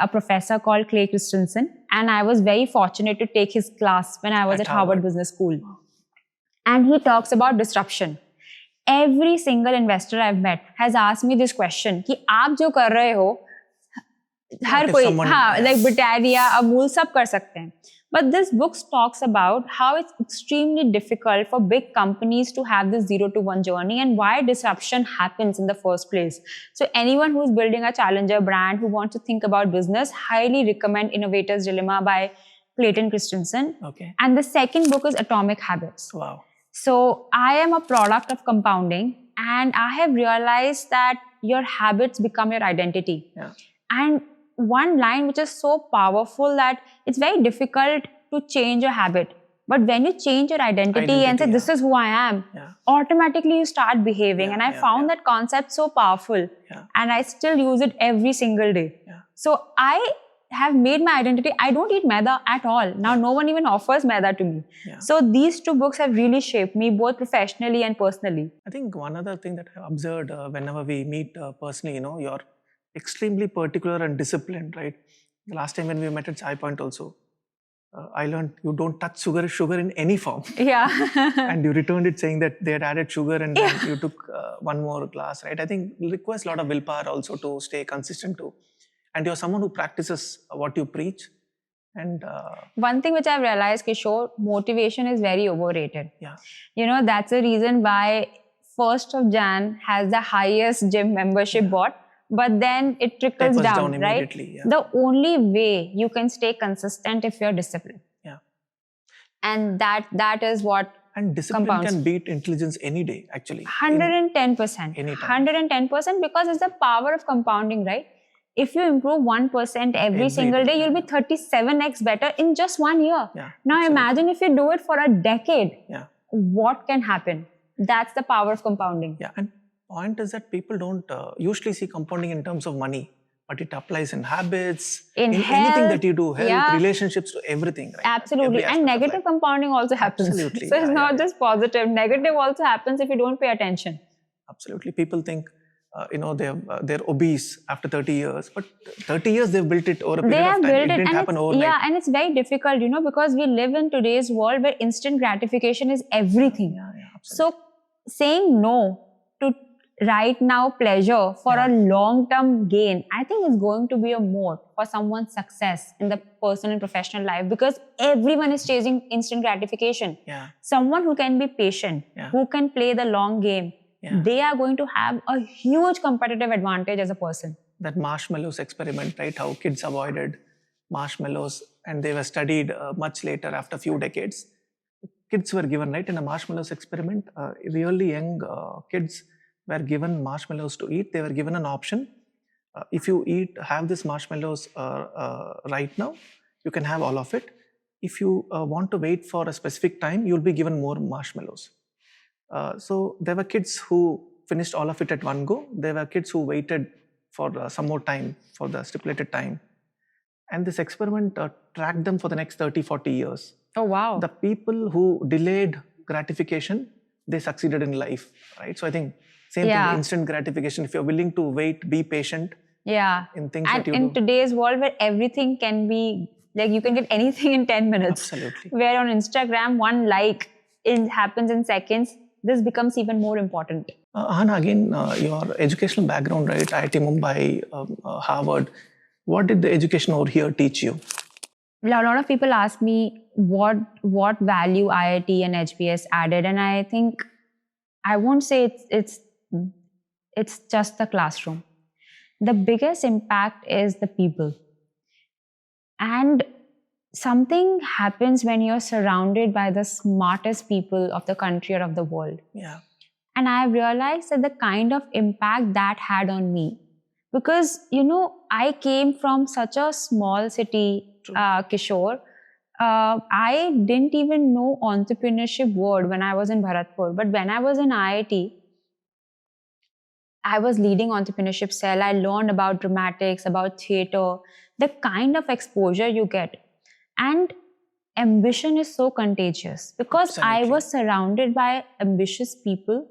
a professor called Clay Christensen. And I was very fortunate to take his class when I was at Harvard Business School. And he talks about disruption. Every single investor I've met has asked me this question, कि आप जो कर रहे हो, हर कोई, like Britannia, Amul, सब कर सकते हैं. But this book talks about how it's extremely difficult for big companies to have this 0 to 1 journey and why disruption happens in the first place. So anyone who's building a challenger brand, who wants to think about business, highly recommend Innovator's Dilemma by Clayton Christensen. And the second book is Atomic Habits. Wow. So I am a product of compounding, and I have realized that your habits become your identity. And one line which is so powerful that it's very difficult to change a habit. But when you change your identity and say, this is who I am, automatically you start behaving. And I found that concept so powerful. And I still use it every single day. So I have made my identity. I don't eat maida at all. Now no one even offers maida to me. So these 2 books have really shaped me, both professionally and personally. I think one other thing that I observed whenever we meet personally, you know, you're extremely particular and disciplined, right? The last time when we met at Chai Point also, I learned you don't touch sugar in any form. And you returned it saying that they had added sugar and then you took 1 more glass, right? I think it requires a lot of willpower also to stay consistent too. And you're someone who practices what you preach. And one thing which I've realized, Kishore, motivation is very overrated. You know, that's the reason why 1st of Jan has the highest gym membership bought. But then it trickles down, right? The only way you can stay consistent if you're disciplined. And that is what and discipline compounds. Can beat intelligence any day, actually. 110%. 110%, because it's the power of compounding, right? If you improve 1% every single day, you'll be 37x better in just 1 year. Now imagine if you do it for a decade. What can happen? That's the power of compounding. And point is that people don't usually see compounding in terms of money, but it applies in habits, in health, anything that you do, health, relationships, to everything. Right? Absolutely. And negative compounding also happens. Absolutely. So it's not just positive. Negative also happens if you don't pay attention. Absolutely. People think, you know, they're obese after 30 years, but 30 years they've built it over a period of time. It didn't happen overnight. Yeah, and it's very difficult, you know, because we live in today's world where instant gratification is everything. So saying no to right now pleasure for a long-term gain, I think is going to be a moat for someone's success in the personal and professional life, because everyone is chasing instant gratification. Someone who can be patient, who can play the long game, they are going to have a huge competitive advantage as a person. That Marshmallow Experiment, right? How kids avoided marshmallows, and they were studied much later after a few decades. Kids were given, right, in a Marshmallow Experiment, really young kids were given marshmallows to eat. They were given an option. If you have this marshmallows right now, you can have all of it. If you want to wait for a specific time, you'll be given more marshmallows. So there were kids who finished all of it at one go. There were kids who waited for some more time, for the stipulated time. And this experiment tracked them for the next 30, 40 years. Oh, wow. The people who delayed gratification, they succeeded in life, right? So I think same thing, instant gratification. If you're willing to wait, be patient in things that you in do. today's world where everything can be, like you can get anything in 10 minutes. Absolutely. Where on Instagram, one like happens in seconds, this becomes even more important. Ahana, again, your educational background, right? IIT Mumbai, Harvard. What did the education over here teach you? A lot of people ask me what value IIT and HBS added, and I think I won't say it's just the classroom. The biggest impact is the people. And something happens when you're surrounded by the smartest people of the country or of the world. Yeah. And I've realized that the kind of impact that had on me. Because, I came from such a small city, Kishore. I didn't even know entrepreneurship word when I was in Bharatpur. But when I was in IIT, I was leading entrepreneurship cell. I learned about dramatics, about theater, the kind of exposure you get. And ambition is so contagious because I was surrounded by ambitious people.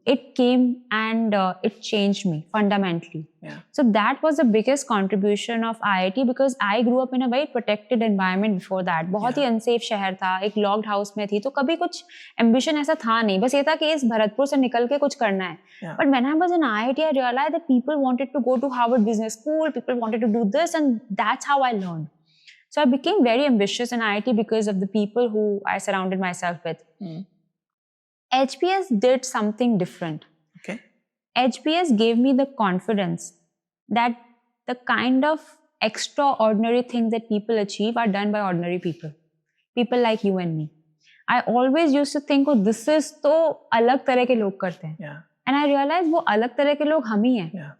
It came and it changed me fundamentally. Yeah. So that was the biggest contribution of IIT because I grew up in a very protected environment before that. बहुत ही unsafe शहर था, एक locked house में थी, तो कभी कुछ ambition ऐसा था नहीं. बस ये था कि इस भरतपुर से निकल के कुछ करना है. Yeah. But when I was in IIT, I realized that people wanted to go to Harvard Business School, people wanted to do this, and that's how I learned. So I became very ambitious in IIT because of the people who I surrounded myself with. HBS did something different. Okay. HBS gave me the confidence that the kind of extraordinary things that people achieve are done by ordinary people. People like you and me. I always used to think, oh, this is तो अलग तरह के लोग करते हैं. Yeah. And I realized वो अलग तरह के लोग हम ही हैं. Yeah.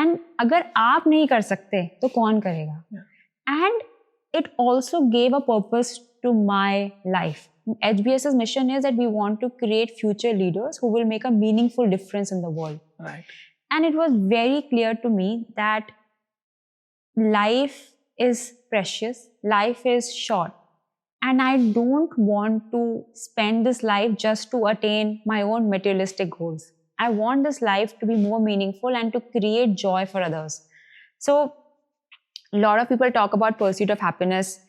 And अगर आप नहीं कर सकते तो कौन करेगा? Yeah. And it also gave a purpose to my life. HBS's mission is that we want to create future leaders who will make a meaningful difference in the world. Right. And it was very clear to me that life is precious, life is short. And I don't want to spend this life just to attain my own materialistic goals. I want this life to be more meaningful and to create joy for others. So, a lot of people talk about pursuit of happiness.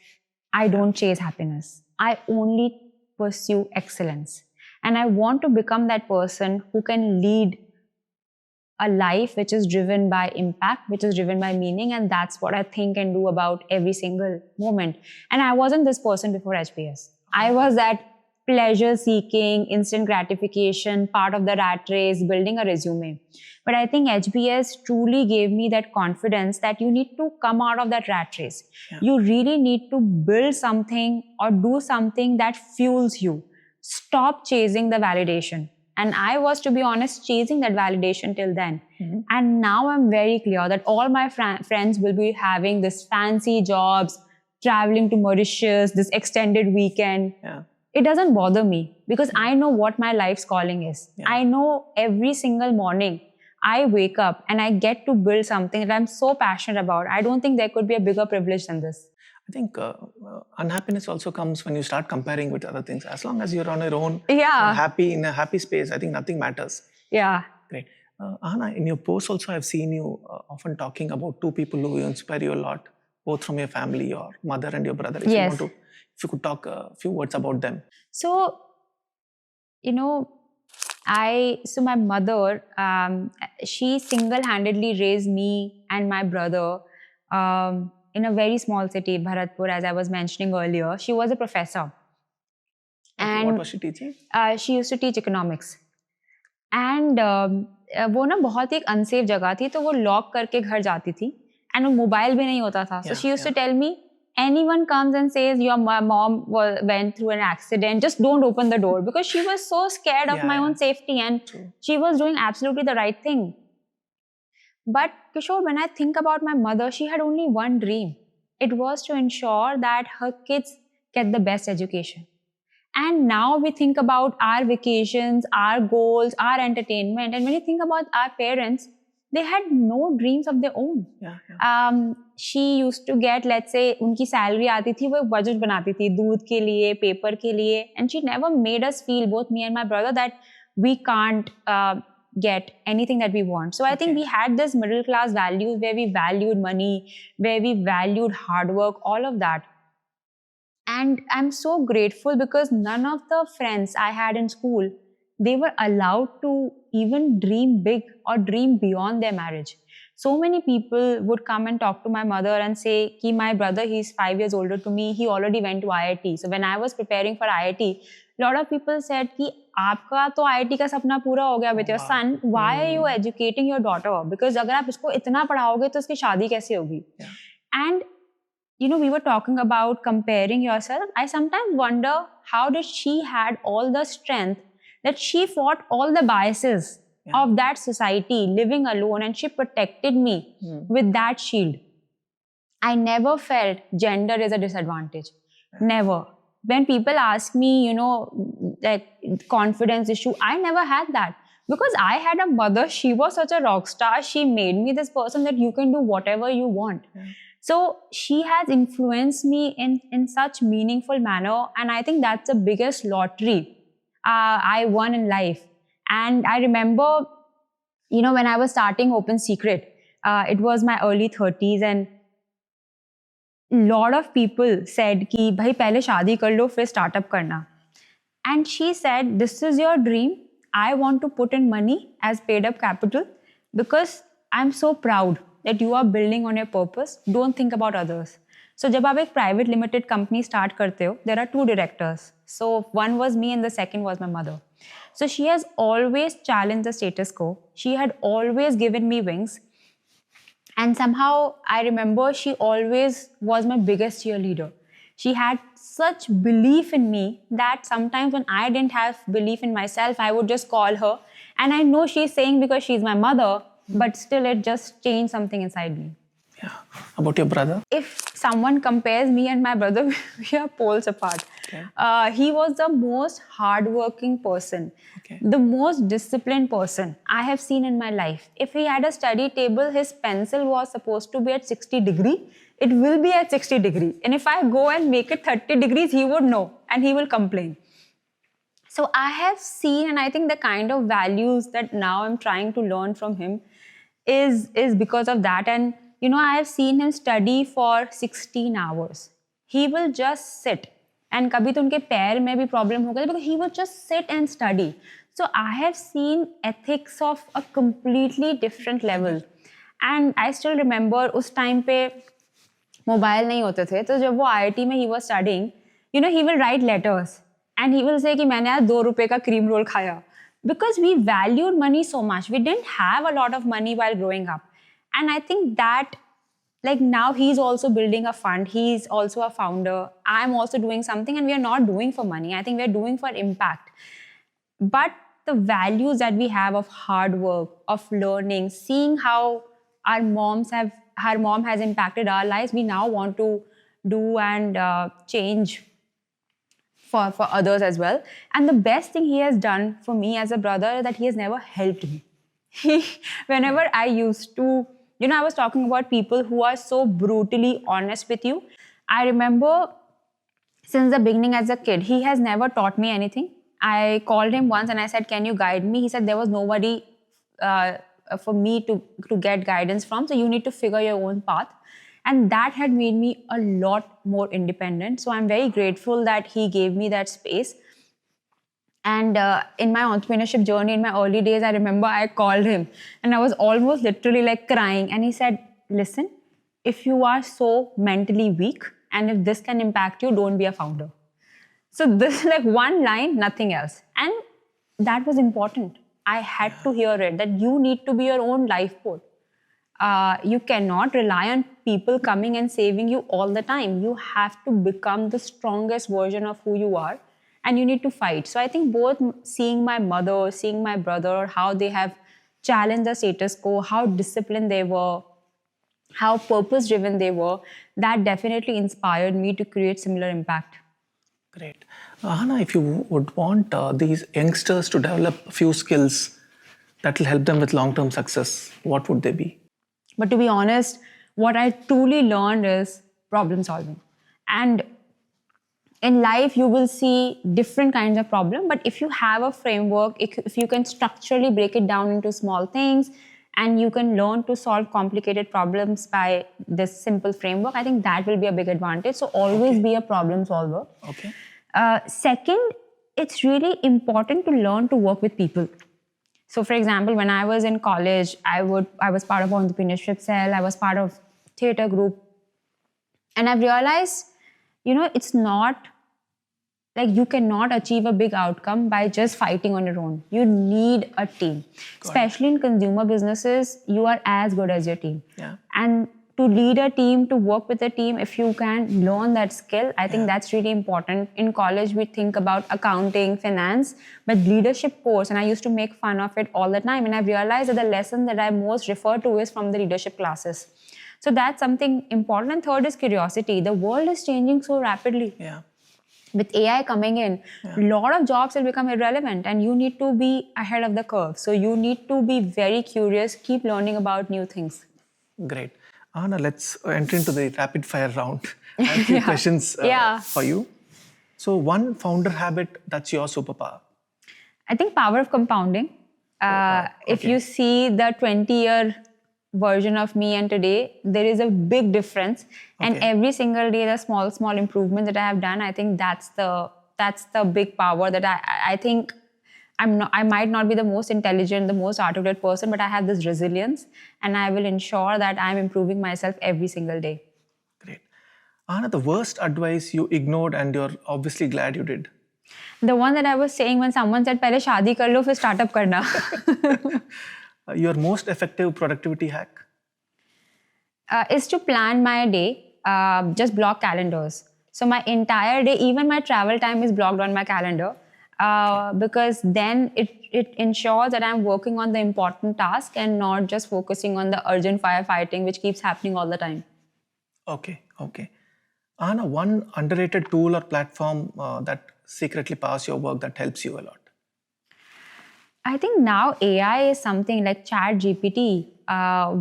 I don't chase happiness. I only pursue excellence. And I want to become that person who can lead a life which is driven by impact, which is driven by meaning. And that's what I think and do about every single moment. And I wasn't this person before HBS. I was that pleasure-seeking, instant gratification, part of the rat race, building a resume. But I think HBS truly gave me that confidence that you need to come out of that rat race. Yeah. You really need to build something or do something that fuels you. Stop chasing the validation. And I was, to be honest, chasing that validation till then. Mm-hmm. And now I'm very clear that all my friends will be having this fancy jobs, traveling to Mauritius, this extended weekend. Yeah. It doesn't bother me because I know what my life's calling is. Yeah. I know every single morning I wake up and I get to build something that I'm so passionate about. I don't think there could be a bigger privilege than this. I think unhappiness also comes when you start comparing with other things. As long as you're on your own, happy in a happy space, I think nothing matters. Yeah. Great. Ahana, in your posts also, I've seen you often talking about two people who inspire you a lot, both from your family, your mother and your brother. If you could talk a few words about them. So, my mother, she single-handedly raised me and my brother in a very small city, Bharatpur, as I was mentioning earlier. She was a professor. And what was she teaching? She used to teach economics. And वो ना बहुत एक unsafe जगह थी, तो वो lock करके घर जाती थी. And वो mobile भी नहीं होता था. So she used to tell me, anyone comes and says your mom went through an accident, just don't open the door, because she was so scared of my own safety, and she was doing absolutely the right thing. But Kishore, when I think about my mother, she had only one dream. It was to ensure that her kids get the best education. And now we think about our vacations, our goals, our entertainment. And when you think about our parents, they had no dreams of their own. She used to get, let's say, उनकी salary आती थी, वो budget बनाती थी दूध के लिए, paper के लिए, and she never made us feel, both me and my brother, that we can't get anything that we want. So I think we had this middle class values where we valued money, where we valued hard work, all of that. And I'm so grateful because none of the friends I had in school, they were allowed to even dream big or dream beyond their marriage. So many people would come and talk to my mother and say, "Ki my brother, he's 5 years older to me, he already went to IIT." So when I was preparing for IIT, a lot of people said, "Ki aapka to IIT ka sapna pura ho gaya with your son, why are you educating your daughter? Because agar aap isko itna padhaoge, to uski shaadi kaise hogi?" And you know, we were talking about comparing yourself. I sometimes wonder, how did she had all the strength that she fought all the biases of that society, living alone, and she protected me with that shield. I never felt gender is a disadvantage. Never. When people ask me, you know, like confidence issue, I never had that. Because I had a mother, she was such a rock star. She made me this person that you can do whatever you want. So she has influenced me in such meaningful manner, and I think that's the biggest lottery I won in life. And I remember, you know, when I was starting Open Secret, it was my early 30s, and a lot of people said ki bhai pehle shaadi kar lo, fir startup karna. And she said, "This is your dream. I want to put in money as paid up capital because I'm so proud that you are building on your purpose. Don't think about others." So जब आप एक private limited company start करते हो, there are two directors. So one was me and the second was my mother. So she has always challenged the status quo. She had always given me wings. And somehow I remember she always was my biggest cheerleader. She had such belief in me that sometimes when I didn't have belief in myself, I would just call her. And I know she's saying because she's my mother, but still it just changed something inside me. Yeah. About your brother? If someone compares me and my brother, we are poles apart. He was the most hardworking person, the most disciplined person I have seen in my life. If he had a study table, his pencil was supposed to be at 60 degrees. It will be at 60 degrees. And if I go and make it 30 degrees, he would know and he will complain. So I have seen, and I think the kind of values that now I'm trying to learn from him is because of that. And you know, I have seen him study for 16 hours. He will just sit. And kabhi to unke pair mein bhi problem hoga because he will just sit and study. So I have seen ethics of a completely different level. And I still remember उस time पे mobile नहीं होते थे, तो जब वो IIT में he was studying, you know, he will write letters and he will say कि मैंने आज 2 रुपए का cream roll खाया. Because we valued money so much. We didn't have a lot of money while growing up. And I think that, like, now he's also building a fund. He's also a founder. I'm also doing something, and we are not doing for money. I think we're doing for impact. But the values that we have of hard work, of learning, seeing how her mom has impacted our lives, we now want to do and change for others as well. And the best thing he has done for me as a brother is that he has never helped me. Whenever I used to, you know, I was talking about people who are so brutally honest with you. I remember since the beginning as a kid, he has never taught me anything. I called him once and I said, "Can you guide me?" He said, "There was nobody for me to get guidance from, so you need to figure your own path." And that had made me a lot more independent. So I'm very grateful that he gave me that space. And in my entrepreneurship journey, in my early days, I remember I called him and I was almost literally like crying. And he said, "Listen, if you are so mentally weak and if this can impact you, don't be a founder." So this is like one line, nothing else. And that was important. I had to hear it, that you need to be your own lifeboat. You cannot rely on people coming and saving you all the time. You have to become the strongest version of who you are, and you need to fight. So I think both seeing my mother, seeing my brother, how they have challenged the status quo, how disciplined they were, how purpose driven they were, that definitely inspired me to create similar impact. Great. Ahana, if you would want these youngsters to develop a few skills that will help them with long-term success, what would they be? But to be honest, what I truly learned is problem solving. And in life, you will see different kinds of problem. But if you have a framework, if you can structurally break it down into small things, and you can learn to solve complicated problems by this simple framework, I think that will be a big advantage. So always be a problem solver. Okay. Second, it's really important to learn to work with people. So for example, when I was in college, I was part of entrepreneurship cell, I was part of theater group. And I've realized, it's not like you cannot achieve a big outcome by just fighting on your own. You need a team. Especially in consumer businesses, you are as good as your team. Yeah. And to lead a team, to work with a team, if you can learn that skill, I think that's really important. In college, we think about accounting, finance, but leadership course, and I used to make fun of it all the time. And I realized that the lesson that I most refer to is from the leadership classes. So that's something important. And third is curiosity. The world is changing so rapidly. Yeah. With AI coming in, a lot of jobs will become irrelevant, and you need to be ahead of the curve. So you need to be very curious, keep learning about new things. Great. Ahana, let's enter into the rapid fire round. I have a few questions for you. So one founder habit that's your superpower? I think power of compounding. If you see the 20-year version of me and today, there is a big difference. And every single day, the small improvement that I have done, I think that's the big power that I think I might not be the most intelligent, the most articulate person, but I have this resilience, and I will ensure that I'm improving myself every single day. Great. Ahana, the worst advice you ignored and you're obviously glad you did? The one that I was saying when someone said, "Pehle shaadi kar lo, fir startup karna." Your most effective productivity hack? Is to plan my day, just block calendars. So my entire day, even my travel time is blocked on my calendar, because then it ensures that I'm working on the important task and not just focusing on the urgent firefighting, which keeps happening all the time. Okay. Ahana, one underrated tool or platform that secretly powers your work that helps you a lot? I think now AI is something like ChatGPT.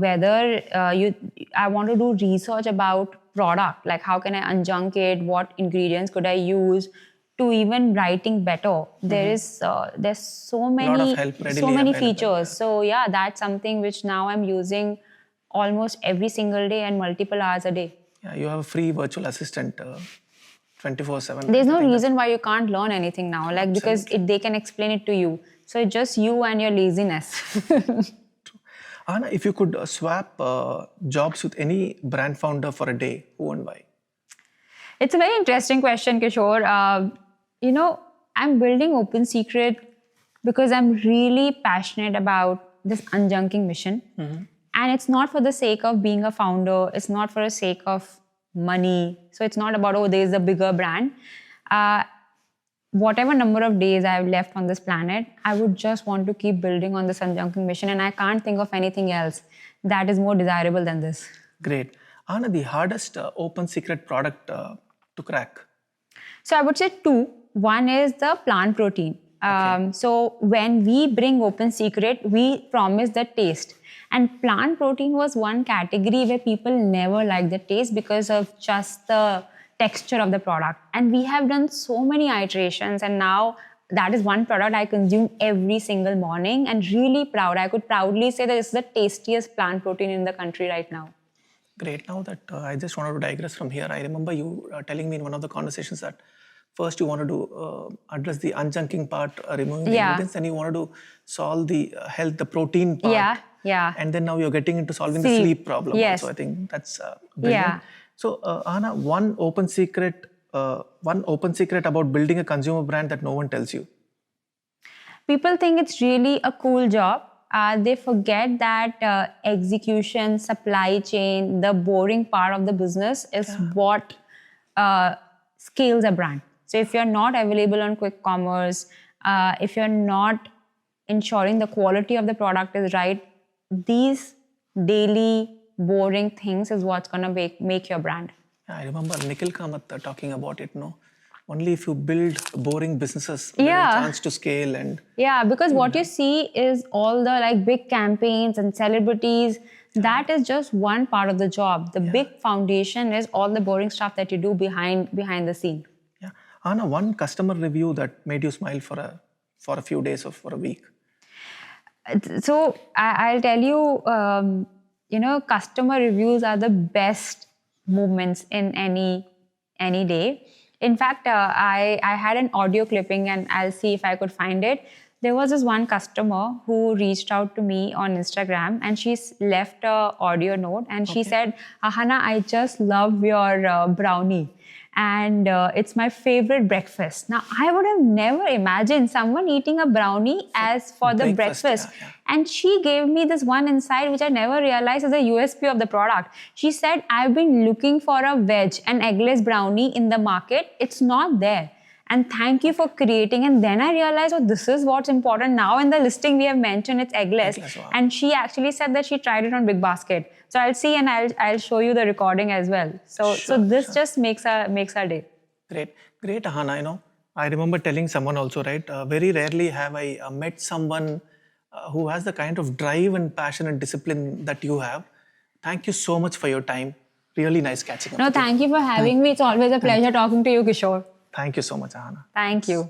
Whether I want to do research about product, like how can I unjunk it, what ingredients could I use, to even writing better. There's so many features. So yeah, that's something which now I'm using almost every single day and multiple hours a day. Yeah, you have a free virtual assistant 24/7. There's no reason why you can't learn anything now, like because they can explain it to you. So it's just you and your laziness. Ahana, if you could swap jobs with any brand founder for a day, who and why? It's a very interesting question, Kishore. I'm building Open Secret because I'm really passionate about this unjunking mission. And it's not for the sake of being a founder. It's not for the sake of money. So it's not about, there's a bigger brand. Whatever number of days I have left on this planet, I would just want to keep building on this unjunking mission, and I can't think of anything else that is more desirable than this. Great. Ahana, the hardest Open Secret product to crack? So I would say two. One is the plant protein. So when we bring Open Secret, we promise the taste. And plant protein was one category where people never liked the taste because of just the texture of the product. And we have done so many iterations, and now that is one product I consume every single morning, and really proud. I could proudly say that it's the tastiest plant protein in the country right now. Great. Now that I just wanted to digress from here, I remember you telling me in one of the conversations that first you wanted to address the unjunking part, removing the ingredients, and you wanted to solve the health, the protein part. Yeah. And then now you're getting into solving the sleep problem. Yes. So I think that's brilliant. So Ahana, one open secret about building a consumer brand that no one tells you. People think it's really a cool job. they forget that execution, supply chain, the boring part of the business is what scales a brand. So if you're not available on quick commerce, if you're not ensuring the quality of the product is right, these daily boring things is what's going to make your brand. I remember Nikhil Kamath talking about it, no? Only if you build boring businesses, there is a chance to scale. And because what you see is all the like big campaigns and celebrities. That is just one part of the job. The big foundation is all the boring stuff that you do behind the scene. Yeah, Ahana, one customer review that made you smile for a few days or for a week. So I'll tell you, customer reviews are the best moments in any day. In fact, I had an audio clipping, and I'll see if I could find it. There was this one customer who reached out to me on Instagram, and she left an audio note, and she said, Ahana, I just love your brownie. And it's my favorite breakfast. Now, I would have never imagined someone eating a brownie as for the breakfast. And she gave me this one insight which I never realized is a USP of the product. She said, I've been looking for a veg and eggless brownie in the market. It's not there. And thank you for creating. And then I realized, this is what's important. Now in the listing we have mentioned it's eggless. And she actually said that she tried it on Big Basket. So I'll see, and I'll show you the recording as well. So this just makes our day. Great, Ahana. I remember telling someone also, right? Very rarely have I met someone who has the kind of drive and passion and discipline that you have. Thank you so much for your time. Really nice catching up. No, thank you for having me. It's always a pleasure talking to you, Kishore. Thank you so much, Ahana. Thank you.